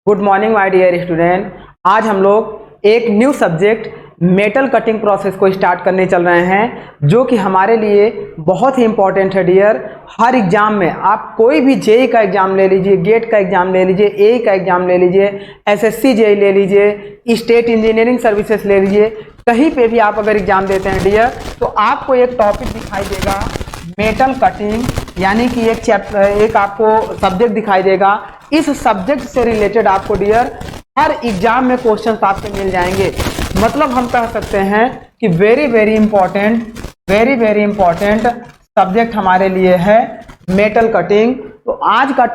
Good morning my dear student. आज हम लोग एक new subject metal cutting process को स्टार्ट करने चल रहे हैं, जो कि हमारे लिए बहुत ही इंपॉर्टेंट है डियर। हर एग्जाम में आप कोई भी जेई का एग्जाम ले लीजिए, गेट का एग्जाम ले लीजिए, ए का एग्जाम ले लीजिए, एसएससी जेई ले लीजिए, स्टेट इंजीनियरिंग सर्विसेज ले लीजिए, कहीं पे भी आप अगर एग्जाम देते हैं डियर, तो आपको एक टॉपिक दिखाई देगा मेटल कटिंग, यानी कि एक आपको सब्जेक्ट दिखाई देगा। इस सब्जेक्ट से रिलेटेड आपको डियर हर एग्जाम में क्वेश्चन आपसे मिल जाएंगे। मतलब हम कह सकते हैं कि वेरी वेरी इंपॉर्टेंट सब्जेक्ट हमारे लिए है मेटल कटिंग। तो आज का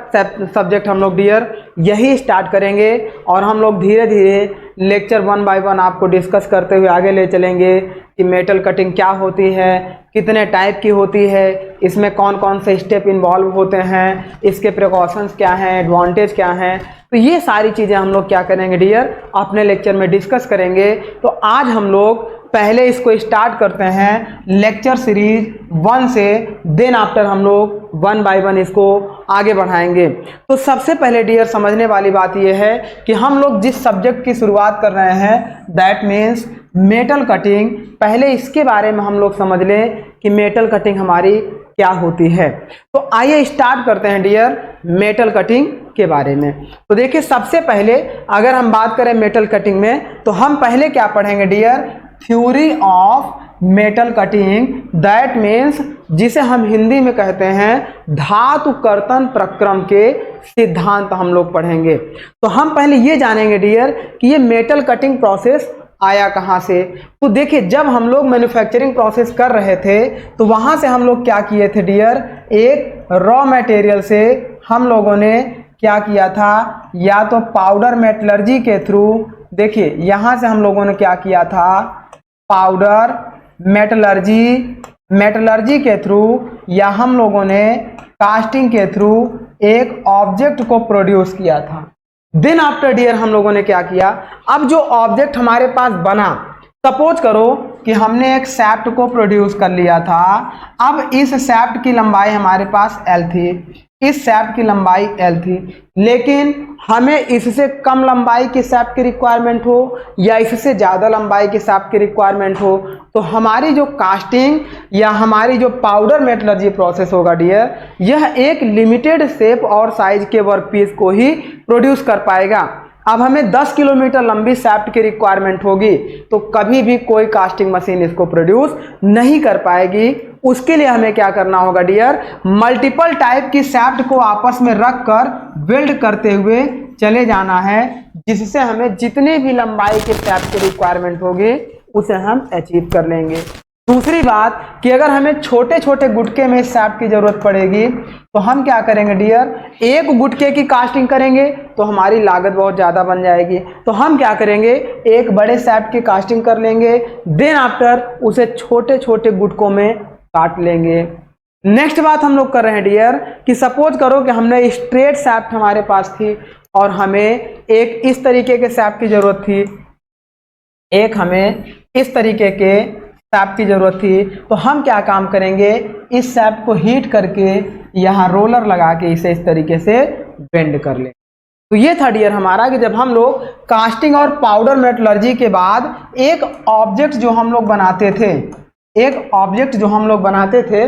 सब्जेक्ट हम लोग डियर यही स्टार्ट करेंगे और हम लोग धीरे धीरे लेक्चर 1 बाय 1 आपको डिस्कस करते हुए आगे ले चलेंगे कि मेटल कटिंग क्या होती है, कितने टाइप की होती है, इसमें कौन कौन से स्टेप इन्वॉल्व होते हैं, इसके प्रिकॉशंस क्या हैं, एडवांटेज क्या हैं। तो ये सारी चीज़ें हम लोग क्या करेंगे डियर अपने लेक्चर में डिस्कस करेंगे। तो आज हम लोग पहले इसको स्टार्ट करते हैं लेक्चर सीरीज 1 से, देन आफ्टर हम लोग 1 बाय 1 इसको आगे बढ़ाएंगे। तो सबसे पहले डियर समझने वाली बात यह है कि हम लोग जिस सब्जेक्ट की शुरुआत कर रहे हैं दैट मीन्स मेटल कटिंग। पहले इसके बारे में हम लोग समझ लें कि मेटल कटिंग हमारी क्या होती है। तो आइए स्टार्ट करते हैं डियर मेटल कटिंग के बारे में। तो देखिए सबसे पहले अगर हम बात करें मेटल कटिंग में, तो हम पहले क्या पढ़ेंगे dear, theory of metal cutting, that means जिसे हम हिंदी में कहते हैं धातु कर्तन प्रक्रम के सिद्धांत हम लोग पढ़ेंगे। तो हम पहले ये जानेंगे डियर कि ये मेटल कटिंग प्रोसेस आया कहाँ से। तो देखिए जब हम लोग मैन्युफैक्चरिंग प्रोसेस कर रहे थे तो वहाँ से हम लोग क्या किए थे डियर, एक रॉ मटेरियल से हम लोगों ने क्या किया था, या तो पाउडर मेटलर्जी के थ्रू, देखिए यहाँ से हम लोगों ने क्या किया था, पाउडर मेटलर्जी के थ्रू, या हम लोगों ने कास्टिंग के थ्रू एक ऑब्जेक्ट को प्रोड्यूस किया था। देन आफ्टर डियर हम लोगों ने क्या किया, अब जो ऑब्जेक्ट हमारे पास बना, सपोज करो कि हमने एक सैफ्ट को प्रोड्यूस कर लिया था। अब इस सैफ्ट की लंबाई हमारे पास L थी, इस सैफ्ट की लंबाई L थी, लेकिन हमें इससे कम लंबाई की सैफ्ट की रिक्वायरमेंट हो या इससे ज़्यादा लंबाई की सैफ्ट की रिक्वायरमेंट हो, तो हमारी जो कास्टिंग या हमारी जो पाउडर मेटलर्जी प्रोसेस होगा डियर, यह एक लिमिटेड शेप और साइज के वर्क पीस को ही प्रोड्यूस कर पाएगा। अब हमें 10 किलोमीटर लंबी सैफ्ट की रिक्वायरमेंट होगी तो कभी भी कोई कास्टिंग मशीन इसको प्रोड्यूस नहीं कर पाएगी। उसके लिए हमें क्या करना होगा डियर, मल्टीपल टाइप की सैफ्ट को आपस में रखकर वेल्ड करते हुए चले जाना है, जिससे हमें जितनी भी लंबाई के सैफ्ट की रिक्वायरमेंट होगी उसे हम अचीव कर लेंगे। दूसरी बात कि अगर हमें छोटे छोटे गुटके में सैफ्ट की जरूरत पड़ेगी तो हम क्या करेंगे डियर, एक गुटके की कास्टिंग करेंगे तो हमारी लागत बहुत ज़्यादा बन जाएगी। तो हम क्या करेंगे, एक बड़े सैफ्ट की कास्टिंग कर लेंगे, देन आफ्टर उसे छोटे छोटे गुटकों में काट लेंगे। नेक्स्ट बात हम लोग कर रहे हैं डियर कि सपोज करो कि हमने स्ट्रेट सैफ्ट हमारे पास थी और हमें एक इस तरीके के सैफ्ट की जरूरत थी, एक हमें इस तरीके के सैफ्ट की जरूरत थी। तो हम क्या काम करेंगे, इस सैफ्ट को हीट करके यहाँ रोलर लगा के इसे इस तरीके से बेंड कर लें। तो ये था डियर हमारा कि जब हम लोग कास्टिंग और पाउडर मेटलर्जी के बाद एक ऑब्जेक्ट जो हम लोग बनाते थे,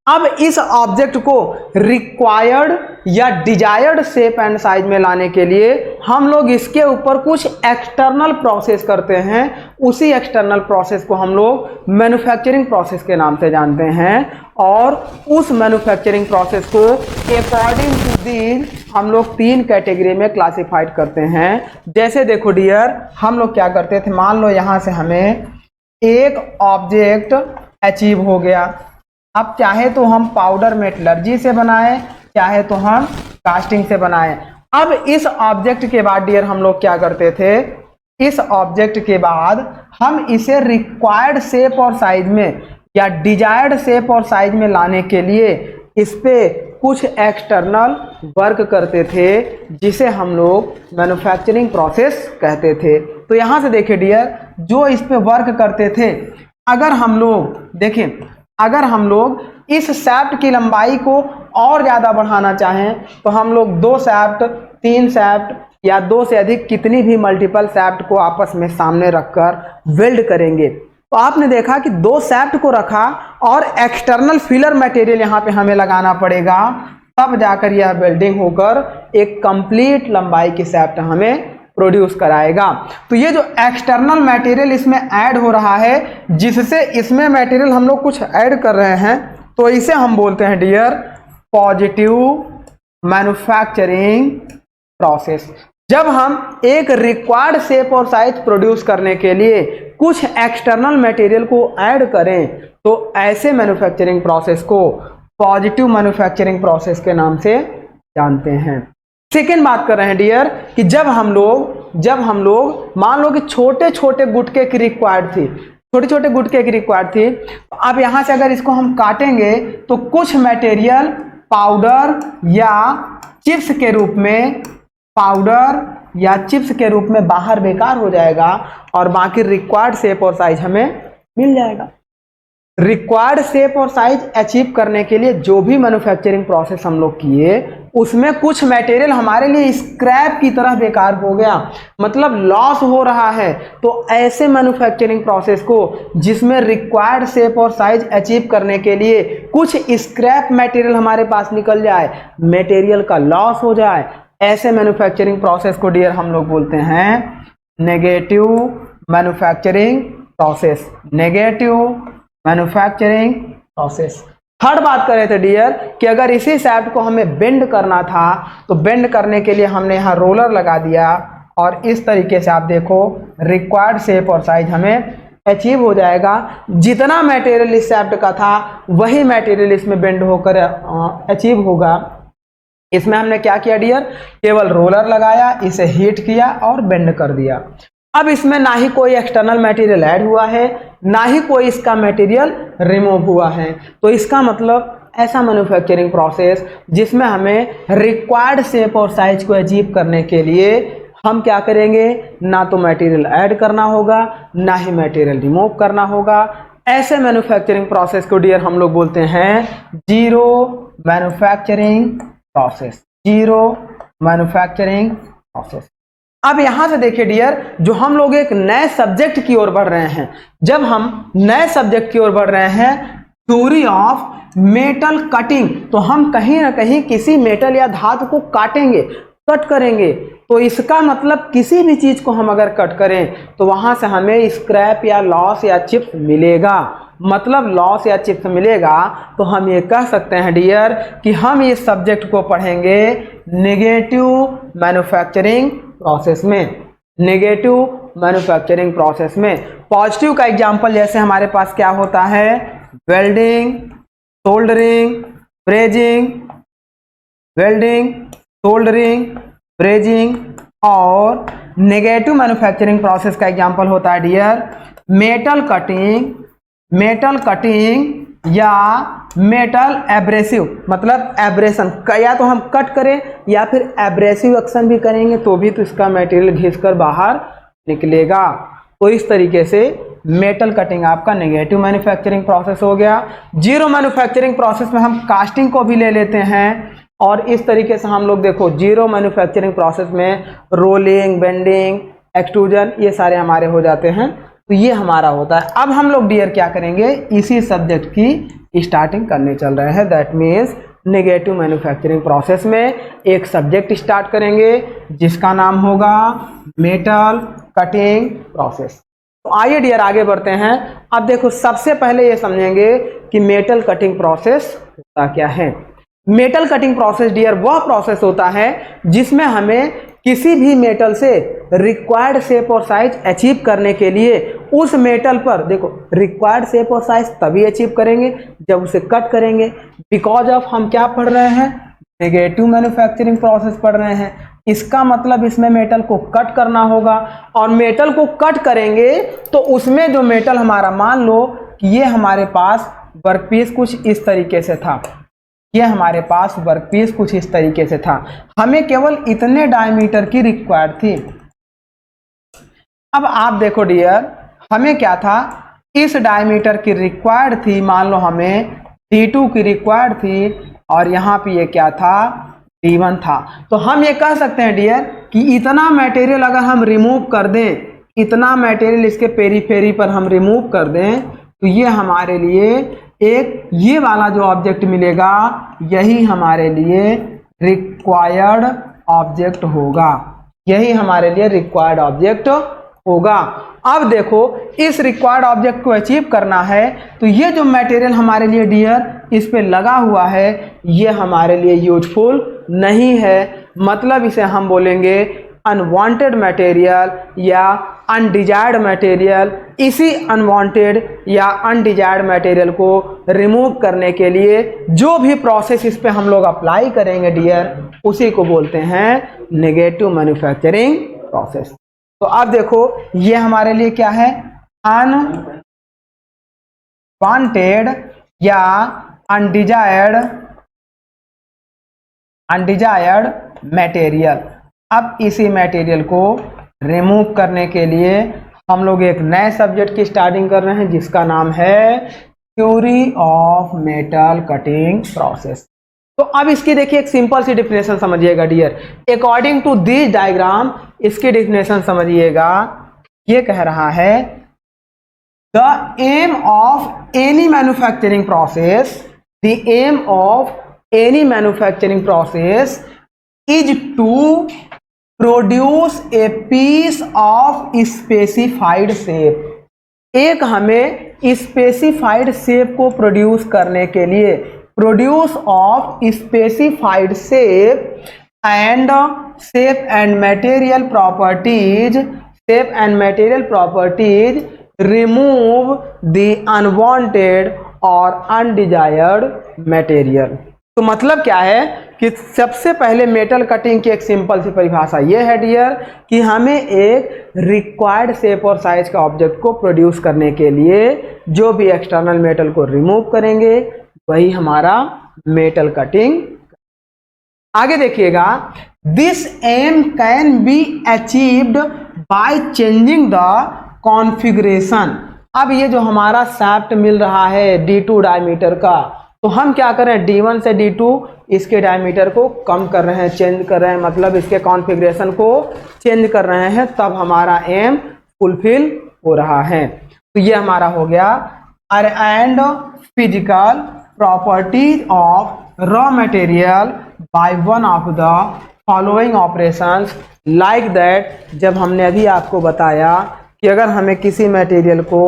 अब इस ऑब्जेक्ट को रिक्वायर्ड या डिजायर्ड शेप एंड साइज में लाने के लिए हम लोग इसके ऊपर कुछ एक्सटर्नल प्रोसेस करते हैं। उसी एक्सटर्नल प्रोसेस को हम लोग मैन्युफैक्चरिंग प्रोसेस के नाम से जानते हैं, और उस मैन्युफैक्चरिंग प्रोसेस को अकॉर्डिंग टू दीज हम लोग 3 कैटेगरी में क्लासिफाइड करते हैं। जैसे देखो डियर हम लोग क्या करते थे, मान लो यहाँ से हमें एक ऑब्जेक्ट अचीव हो गया। अब चाहे तो हम पाउडर मेटलर्जी से बनाएं, चाहे तो हम कास्टिंग से बनाएं। अब इस ऑब्जेक्ट के बाद डियर हम लोग क्या करते थे, इस ऑब्जेक्ट के बाद हम इसे रिक्वायर्ड शेप और साइज में या डिजायर्ड शेप और साइज में लाने के लिए इस पे कुछ एक्सटर्नल वर्क करते थे, जिसे हम लोग मैन्युफैक्चरिंग प्रोसेस कहते थे। तो यहाँ से देखिए डियर, जो इस पे वर्क करते थे, अगर हम लोग देखें, अगर हम लोग इस सैफ्ट की लंबाई को और ज़्यादा बढ़ाना चाहें तो हम लोग 2 सैफ्ट, 3 सैफ्ट या 2 से अधिक कितनी भी मल्टीपल शाफ्ट को आपस में सामने रखकर वेल्ड करेंगे। तो आपने देखा कि 2 शाफ्ट को रखा और एक्सटर्नल फिलर मटेरियल यहाँ पे हमें लगाना पड़ेगा, तब जाकर यह वेल्डिंग होकर एक कंप्लीट लंबाई की शाफ्ट हमें प्रोड्यूस कराएगा। तो ये जो एक्सटर्नल मटेरियल इसमें ऐड हो रहा है, जिससे इसमें मटेरियल हम लोग कुछ ऐड कर रहे हैं, तो इसे हम बोलते हैं डियर पॉजिटिव मैन्युफैक्चरिंग प्रोसेस। जब हम एक रिक्वायर्ड शेप और साइज प्रोड्यूस करने के लिए कुछ एक्सटर्नल मटेरियल को ऐड करें, तो ऐसे मैन्युफैक्चरिंग प्रोसेस को पॉजिटिव मैन्युफैक्चरिंग प्रोसेस के नाम से जानते हैं। सेकेंड बात कर रहे हैं डियर कि जब हम लोग मान लो कि छोटे छोटे गुटके की रिक्वायर्ड थी, छोटे छोटे गुटके की रिक्वायर्ड थी, तो अब यहां से अगर इसको हम काटेंगे तो कुछ मटेरियल पाउडर या चिप्स के रूप में बाहर बेकार हो जाएगा और बाकी रिक्वायर्ड शेप और साइज हमें मिल जाएगा। रिक्वायर्ड शेप और साइज अचीव करने के लिए जो भी मैन्युफैक्चरिंग प्रोसेस हम लोग किए, उसमें कुछ मटेरियल हमारे लिए स्क्रैप की तरह बेकार हो गया, मतलब लॉस हो रहा है। तो ऐसे मैन्युफैक्चरिंग प्रोसेस को जिसमें रिक्वायर्ड शेप और साइज अचीव करने के लिए कुछ स्क्रैप मटेरियल हमारे पास निकल जाए, मटेरियल का लॉस हो जाए, ऐसे मैन्युफैक्चरिंग प्रोसेस को डियर हम लोग बोलते हैं negative manufacturing process. Negative manufacturing process. Third बात कर रहे थे डियर कि अगर इसी शाफ्ट को हमें बेंड करना था, तो बेंड करने के लिए हमने यहाँ रोलर लगा दिया और इस तरीके से आप देखो रिक्वायर्ड शेप और साइज हमें अचीव हो जाएगा। जितना मटेरियल इस शाफ्ट का था वही मटेरियल इसमें बेंड होकर अचीव होगा। इसमें हमने क्या किया डियर, केवल रोलर लगाया, इसे हीट किया और बेंड कर दिया। अब इसमें ना ही कोई एक्सटर्नल मटेरियल ऐड हुआ है, ना ही कोई इसका मटेरियल रिमूव हुआ है। तो इसका मतलब ऐसा मैन्युफैक्चरिंग प्रोसेस जिसमें हमें रिक्वायर्ड शेप और साइज को अचीव करने के लिए हम क्या करेंगे, ना तो मटेरियल ऐड करना होगा, ना ही मटेरियल रिमूव करना होगा। ऐसे मैन्युफैक्चरिंग प्रोसेस को डियर हम लोग बोलते हैं zero manufacturing process. Zero manufacturing process. अब यहां से देखिए डियर, जो हम लोग एक नए सब्जेक्ट की ओर बढ़ रहे हैं, जब हम नए सब्जेक्ट की ओर बढ़ रहे हैं थ्योरी ऑफ मेटल कटिंग, तो हम कहीं ना कहीं किसी मेटल या धातु को काटेंगे, कट करेंगे। तो इसका मतलब किसी भी चीज को हम अगर कट करें तो वहां से हमें स्क्रैप या लॉस या चिप्स मिलेगा। मतलब लॉस या चिप्स मिलेगा तो हम ये कह सकते हैं डियर कि हम इस सब्जेक्ट को पढ़ेंगे नेगेटिव मैन्युफैक्चरिंग प्रोसेस में। नेगेटिव मैन्युफैक्चरिंग प्रोसेस में पॉजिटिव का एग्जांपल जैसे हमारे पास क्या होता है, welding, soldering, brazing, welding, soldering, brazing. और नेगेटिव मैन्युफैक्चरिंग प्रोसेस का एग्जांपल होता है dear metal cutting, metal cutting या मेटल एब्रेसिव। मतलब एब्रेशन, या तो हम कट करें या फिर एब्रेसिव एक्शन भी करेंगे तो भी तो इसका मटेरियल घिसकर बाहर निकलेगा। तो इस तरीके से मेटल कटिंग आपका नेगेटिव मैन्युफैक्चरिंग प्रोसेस हो गया। जीरो मैन्युफैक्चरिंग प्रोसेस में हम कास्टिंग को भी ले लेते हैं और इस तरीके से हम लोग देखो जीरो मैन्युफैक्चरिंग प्रोसेस में रोलिंग, बेंडिंग, एक्सट्रूजन ये सारे हमारे हो जाते हैं। तो ये हमारा होता है। अब हम लोग डियर क्या करेंगे, इसी सब्जेक्ट की स्टार्टिंग करने चल रहे हैं। That means negative manufacturing process में एक सब्जेक्ट स्टार्ट करेंगे जिसका नाम होगा मेटल कटिंग प्रोसेस। तो आइए डियर आगे बढ़ते हैं। अब देखो सबसे पहले ये समझेंगे कि मेटल कटिंग प्रोसेस होता क्या है। मेटल कटिंग प्रोसेस डियर वह प्रोसेस होता है जिसमें हमें किसी भी मेटल से रिक्वायर्ड शेप और साइज अचीव करने के लिए उस मेटल पर देखो रिक्वायर्ड शेप और साइज तभी अचीव करेंगे जब उसे कट करेंगे। बिकॉज ऑफ हम क्या पढ़ रहे हैं, नेगेटिव मैन्युफैक्चरिंग प्रोसेस पढ़ रहे हैं। इसका मतलब इसमें मेटल को कट करना होगा और मेटल को कट करेंगे तो उसमें जो मेटल हमारा, मान लो कि ये हमारे पास वर्कपीस कुछ इस तरीके से था, ये हमारे पास वर्कपीस कुछ इस तरीके से था, हमें केवल इतने डायमीटर की रिक्वायर्ड थी। अब आप देखो डियर, हमें क्या था, इस डायमीटर की रिक्वायर्ड थी, मान लो हमें D2 की रिक्वायर्ड थी और यहाँ पे ये क्या था, D1 था। तो हम ये कह सकते हैं डियर कि इतना मटेरियल अगर हम रिमूव कर दें, इतना मटेरियल इसके पेरीफेरी पर हम रिमूव कर दें, तो ये हमारे लिए एक ये वाला जो ऑब्जेक्ट मिलेगा, यही हमारे लिए रिक्वायर्ड ऑब्जेक्ट होगा, यही हमारे लिए रिक्वायर्ड ऑब्जेक्ट होगा। अब देखो, इस रिक्वायर्ड ऑब्जेक्ट को अचीव करना है, तो ये जो मटेरियल हमारे लिए डियर इस पे लगा हुआ है, ये हमारे लिए यूजफुल नहीं है। मतलब इसे हम बोलेंगे अनवांटेड मटेरियल या अनडिजायर्ड मटेरियल। इसी अनवांटेड या अनडिजायर्ड मटेरियल को रिमूव करने के लिए जो भी प्रोसेस इस पे हम लोग अप्लाई करेंगे डियर, उसी को बोलते हैं नेगेटिव मैन्युफैक्चरिंग प्रोसेस। तो अब देखो, ये हमारे लिए क्या है, अनवांटेड या अनडिजायर्ड मटेरियल। अब इसी मटेरियल को रिमूव करने के लिए हम लोग एक नए सब्जेक्ट की स्टार्टिंग कर रहे हैं, जिसका नाम है theory of metal cutting process. तो अब इसकी देखिए एक सिंपल सी डिफिनेशन समझिएगा dear. According to this diagram, इसकी डिफिनेशन समझिएगा। ये कह रहा है the aim of any manufacturing process, the aim of any manufacturing process is to produce a piece of specified shape. एक हमें स्पेसिफाइड शेप को प्रोड्यूस करने के लिए, produce of specified shape and material properties remove the unwanted और undesired material. तो मतलब क्या है कि सबसे पहले मेटल कटिंग की एक सिंपल सी परिभाषा ये है डियर कि हमें एक रिक्वायर्ड शेप और साइज का ऑब्जेक्ट को प्रोड्यूस करने के लिए जो भी एक्सटर्नल मेटल को रिमूव करेंगे, वही हमारा मेटल कटिंग। आगे देखिएगा, this aim can be achieved by changing the configuration. अब ये जो हमारा शाफ्ट मिल रहा है D2 डायमीटर का, तो हम क्या करें, D1 से D2 इसके डायमीटर को कम कर रहे हैं, चेंज कर रहे हैं, मतलब इसके कॉन्फ़िगरेशन को चेंज कर रहे हैं, तब हमारा एम फुलफिल हो रहा है। तो ये हमारा हो गया and physical properties of raw material by one of the following operations like that. जब हमने अभी आपको बताया कि अगर हमें किसी मटेरियल को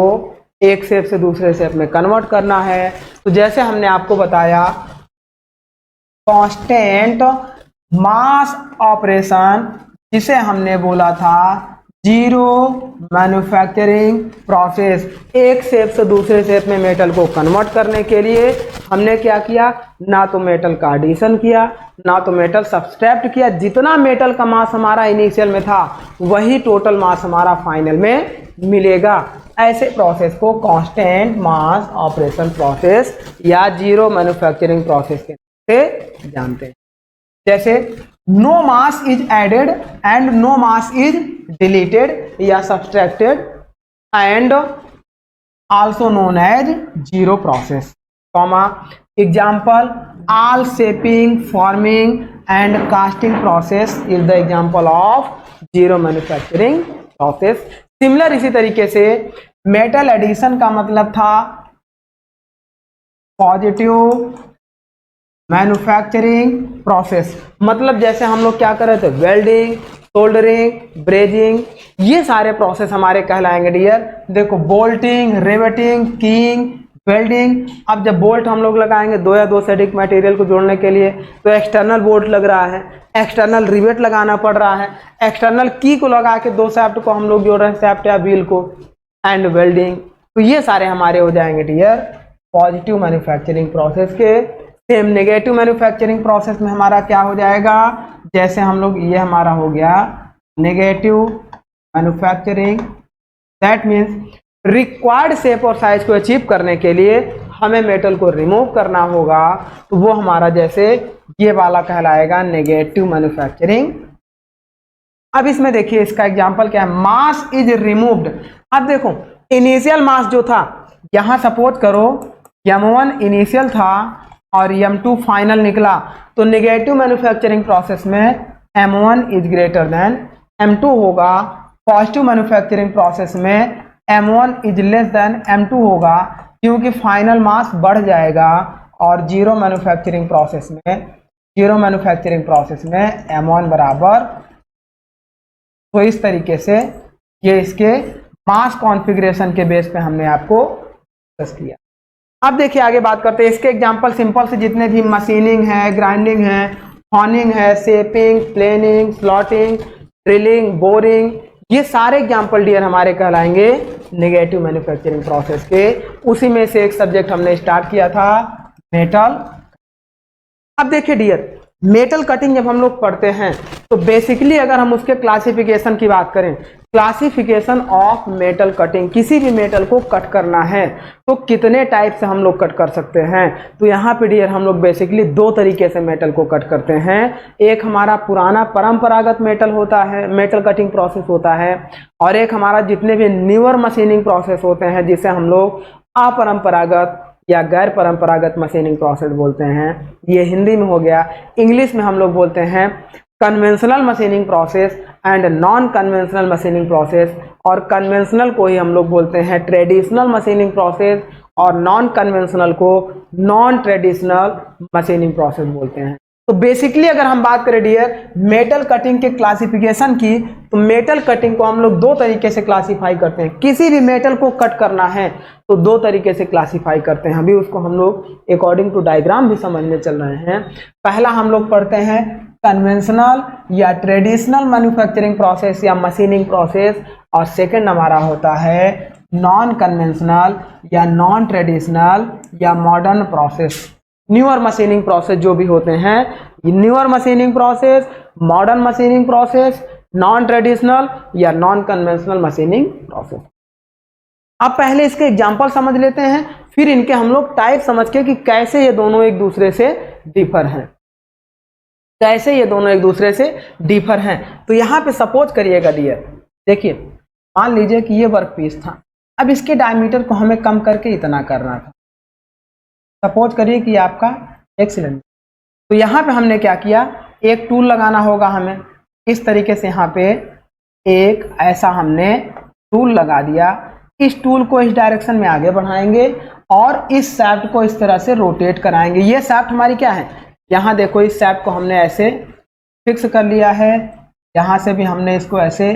एक शेप से दूसरे शेप में कन्वर्ट करना है, तो जैसे हमने आपको बताया कांस्टेंट मास ऑपरेशन, जिसे हमने बोला था जीरो मैन्युफैक्चरिंग प्रोसेस। एक शेप से दूसरे शेप में मेटल को कन्वर्ट करने के लिए हमने क्या किया, ना तो मेटल का एडिशन किया, ना तो मेटल सब्सट्रैक्ट किया। जितना मेटल का मास हमारा इनिशियल में था, वही टोटल मास हमारा फाइनल में मिलेगा। ऐसे प्रोसेस को कांस्टेंट मास ऑपरेशन प्रोसेस या जीरो मैन्युफैक्चरिंग प्रोसेस के नाम से जानते हैं। जैसे no mass is added and no mass is deleted या subtracted and also known as zero process, comma example all shaping, forming and casting process is the example of zero manufacturing process। Similar इसी तरीके से metal addition का मतलब था positive manufacturing process. मतलब जैसे हम लोग क्या कर रहे थे, वेल्डिंग, सोल्डरिंग, ब्रेजिंग, ये सारे प्रोसेस हमारे कहलाएंगे डियर। देखो बोल्टिंग, रिवेटिंग, कीइंग, वेल्डिंग। अब जब बोल्ट हम लोग लगाएंगे दो या दो से अधिक मटेरियल को जोड़ने के लिए, तो एक्सटर्नल बोल्ट लग रहा है, एक्सटर्नल रिवेट लगाना पड़ रहा है, एक्सटर्नल की को लगा के दो शाफ्ट को हम लोग जोड़ रहे हैं, शाफ्ट या व्हील को, एंड वेल्डिंग। तो ये सारे हमारे हो जाएंगे डियर पॉजिटिव मैन्युफैक्चरिंग प्रोसेस के। सेम नेगेटिव मैन्युफैक्चरिंग प्रोसेस में हमारा क्या हो जाएगा, जैसे हम लोग, ये हमारा हो गया negative manufacturing. That means required shape और साइज को अचीव करने के लिए हमें मेटल को रिमूव करना होगा, तो वो हमारा जैसे ये वाला कहलाएगा नेगेटिव मैन्युफैक्चरिंग। अब इसमें देखिए इसका एग्जांपल क्या है, मास इज रिमूव्ड। अब देखो इनिशियल मास जो था, यहां सपोज करो m1 इनिशियल था और M2 फाइनल निकला, तो नेगेटिव मैन्युफैक्चरिंग प्रोसेस में M1 is greater than M2 होगा, पॉजिटिव मैन्युफैक्चरिंग प्रोसेस में M1 is less than M2 होगा, क्योंकि फाइनल मास बढ़ जाएगा, और जीरो मैन्युफैक्चरिंग प्रोसेस में M1 बराबर। तो इस तरीके से ये इसके मास कॉन्फ़िगरेशन के बेस पे हमने आपको डिस्कस किया। अब देखिए आगे बात करते हैं इसके एग्जांपल, सिंपल से जितने भी मशीनिंग है, ग्राइंडिंग है, हॉनिंग है, shaping, planning, slotting, drilling, boring, ये सारे एग्जांपल डियर हमारे कहलाएंगे नेगेटिव मैन्युफैक्चरिंग प्रोसेस के। उसी में से एक सब्जेक्ट हमने स्टार्ट किया था मेटल। अब देखिए डियर, मेटल कटिंग जब हम लोग पढ़ते हैं तो बेसिकली अगर हम उसके क्लासिफिकेशन की बात करें, क्लासिफिकेशन ऑफ मेटल कटिंग, किसी भी मेटल को कट करना है तो कितने टाइप से हम लोग कट कर सकते हैं। तो यहाँ पे डियर हम लोग बेसिकली दो तरीके से मेटल को कट करते हैं। एक हमारा पुराना परंपरागत मेटल होता है, मेटल कटिंग प्रोसेस होता है, और एक हमारा जितने भी न्यूअर मशीनिंग प्रोसेस होते हैं जिसे हम लोग अपरंपरागत या गैर परंपरागत मशीनिंग प्रोसेस बोलते हैं। ये हिंदी में हो गया। इंग्लिश में हम लोग बोलते हैं conventional machining process and non conventional machining process, और कन्वेंशनल को ही हम लोग बोलते हैं ट्रेडिशनल मशीनिंग प्रोसेस, और नॉन कन्वेंशनल को नॉन ट्रेडिशनल मशीनिंग प्रोसेस बोलते हैं। तो बेसिकली अगर हम बात करें डियर मेटल कटिंग के क्लासिफिकेशन की, तो मेटल कटिंग को हम लोग दो तरीके से क्लासिफाई करते हैं। किसी भी मेटल को कट करना है तो दो तरीके से क्लासिफाई करते हैं। अभी उसको हम लोग अकॉर्डिंग टू डायग्राम भी समझने चल रहे हैं। पहला हम लोग पढ़ते हैं कन्वेंशनल या ट्रेडिशनल मैन्युफैक्चरिंग प्रोसेस या मशीनिंग प्रोसेस, और सेकंड हमारा होता है नॉन कन्वेंशनल या नॉन ट्रेडिशनल या modern process. Newer machining process जो भी होते हैं, newer machining process, modern machining process, non traditional या नॉन कन्वेंशनल मशीनिंग प्रोसेस। अब पहले इसके एग्जांपल समझ लेते हैं, फिर इनके हम लोग टाइप समझ के कि कैसे ये दोनों एक दूसरे से डिफर हैं, कैसे ये दोनों एक दूसरे से डिफर हैं। तो यहाँ पे सपोज करिएगा डियर, देखिए मान लीजिए कि ये वर्क पीस था, अब इसके डायमीटर को हमें कम करके इतना करना था। सपोज करिए कि आपका एक सिलेंडर, तो यहाँ पे हमने क्या किया, एक टूल लगाना होगा हमें। इस तरीके से यहाँ पे एक ऐसा हमने टूल लगा दिया। इस टूल को इस डायरेक्शन में आगे बढ़ाएंगे और इस शाफ्ट को इस तरह से रोटेट कराएंगे। ये शाफ्ट हमारी क्या है, यहाँ देखो इस शाफ्ट को हमने ऐसे फिक्स कर लिया है, यहाँ से भी हमने इसको ऐसे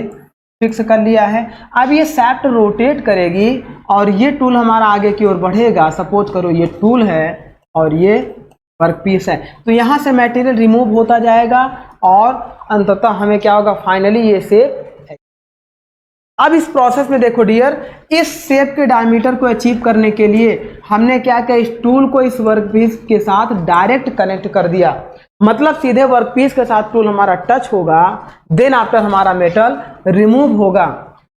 फिक्स कर लिया है। अब ये शाफ्ट रोटेट करेगी और ये टूल हमारा आगे की ओर बढ़ेगा। सपोज करो ये टूल है और ये वर्कपीस है, तो यहाँ से मटेरियल रिमूव होता जाएगा और अंततः हमें क्या होगा, फाइनली ये शेप। अब इस प्रोसेस में देखो डियर, इस शेप के डायमीटर को अचीव करने के लिए हमने क्या किया, इस टूल को इस वर्कपीस के साथ डायरेक्ट कनेक्ट कर दिया। मतलब सीधे वर्कपीस के साथ टूल हमारा टच होगा, देन आफ्टर हमारा मेटल रिमूव होगा।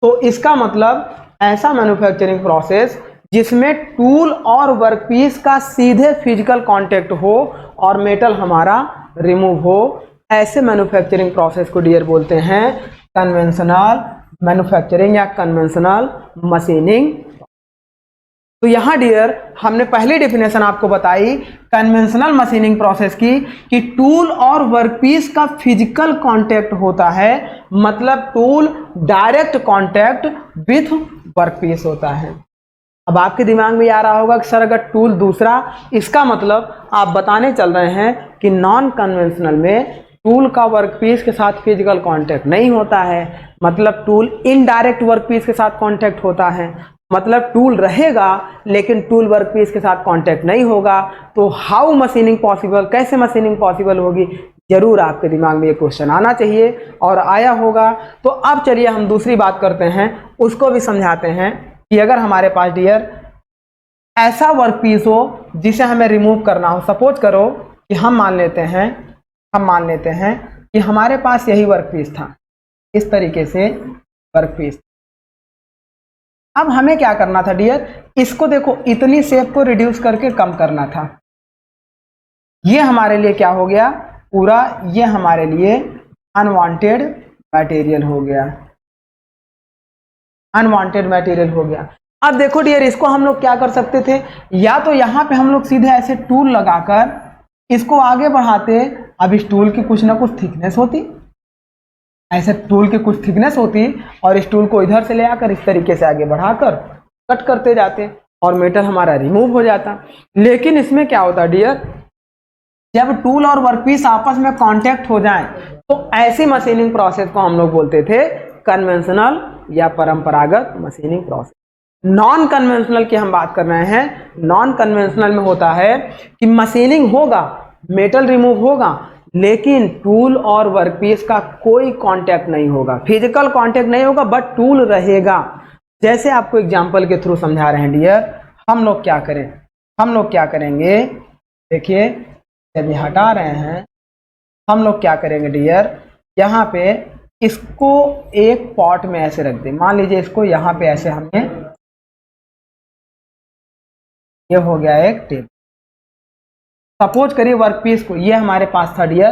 तो इसका मतलब ऐसा मैन्युफैक्चरिंग प्रोसेस जिसमें टूल और वर्कपीस का सीधे फिजिकल कांटेक्ट हो और मेटल हमारा रिमूव हो, ऐसे मैन्युफैक्चरिंग प्रोसेस को डियर बोलते हैं कन्वेंशनल मैन्युफैक्चरिंग या कन्वेंशनल मशीनिंग। तो यहाँ डियर हमने पहली डेफिनेशन आपको बताई कन्वेंशनल मशीनिंग प्रोसेस की कि टूल और वर्कपीस का फिजिकल कांटेक्ट होता है, मतलब tool direct contact with workpiece होता है। अब आपके दिमाग में आ रहा होगा कि सर अगर टूल दूसरा, इसका मतलब आप बताने चल रहे हैं कि नॉन कन्वेंशनल में टूल का वर्कपीस के साथ फिजिकल कांटेक्ट नहीं होता है, मतलब टूल इनडायरेक्ट वर्कपीस के साथ कांटेक्ट होता है, मतलब टूल रहेगा लेकिन टूल वर्कपीस के साथ कांटेक्ट नहीं होगा। तो हाउ मशीनिंग पॉसिबल, कैसे मशीनिंग पॉसिबल होगी, जरूर आपके दिमाग में ये क्वेश्चन आना चाहिए और आया होगा। तो अब चलिए हम दूसरी बात करते हैं, उसको भी समझाते हैं कि अगर हमारे पास डियर ऐसा वर्कपीस हो जिसे हमें रिमूव करना हो। सपोज करो कि हम मान लेते हैं कि हमारे पास यही वर्कपीस था, इस तरीके से वर्कपीस। अब हमें क्या करना था डियर, इसको देखो इतनी शेप को रिड्यूस करके कम करना था। ये हमारे लिए क्या हो गया, पूरा ये हमारे लिए अनवांटेड मटेरियल हो गया, अनवांटेड मटेरियल हो गया। अब देखो डियर, इसको हम लोग क्या कर सकते थे, या तो यहाँ पे हम लोग सीधे ऐसे टूल लगाकर इसको आगे बढ़ाते। अब इस टूल की कुछ ना कुछ थिकनेस होती, ऐसे टूल की कुछ थिकनेस होती और इस टूल को इधर से ले आकर इस तरीके से आगे बढ़ाकर कट करते जाते और मेटल हमारा रिमूव हो जाता। लेकिन इसमें क्या होता डियर, जब टूल और वर्कपीस आपस में कांटेक्ट हो जाएं तो ऐसी मशीनिंग प्रोसेस को हम लोग बोलते थे कन्वेंशनल या परंपरागत मशीनिंग प्रोसेस। नॉन कन्वेंशनल की हम बात कर रहे हैं। नॉन कन्वेंशनल में होता है कि मशीनिंग होगा, मेटल रिमूव होगा, लेकिन टूल और वर्कपीस का कोई कांटेक्ट नहीं होगा, फिजिकल कांटेक्ट नहीं होगा, बट टूल रहेगा। जैसे आपको एग्जांपल के थ्रू समझा रहे हैं डियर, हम लोग क्या करें, हम लोग क्या करेंगे, देखिए जब ये हटा रहे हैं हम लोग क्या करेंगे डियर, यहाँ पे इसको एक पॉट में ऐसे रख दें। मान लीजिए इसको यहाँ पे ऐसे हमने, ये हो गया एक टेबल। सपोज करिए वर्कपीस को, ये हमारे पास था डियर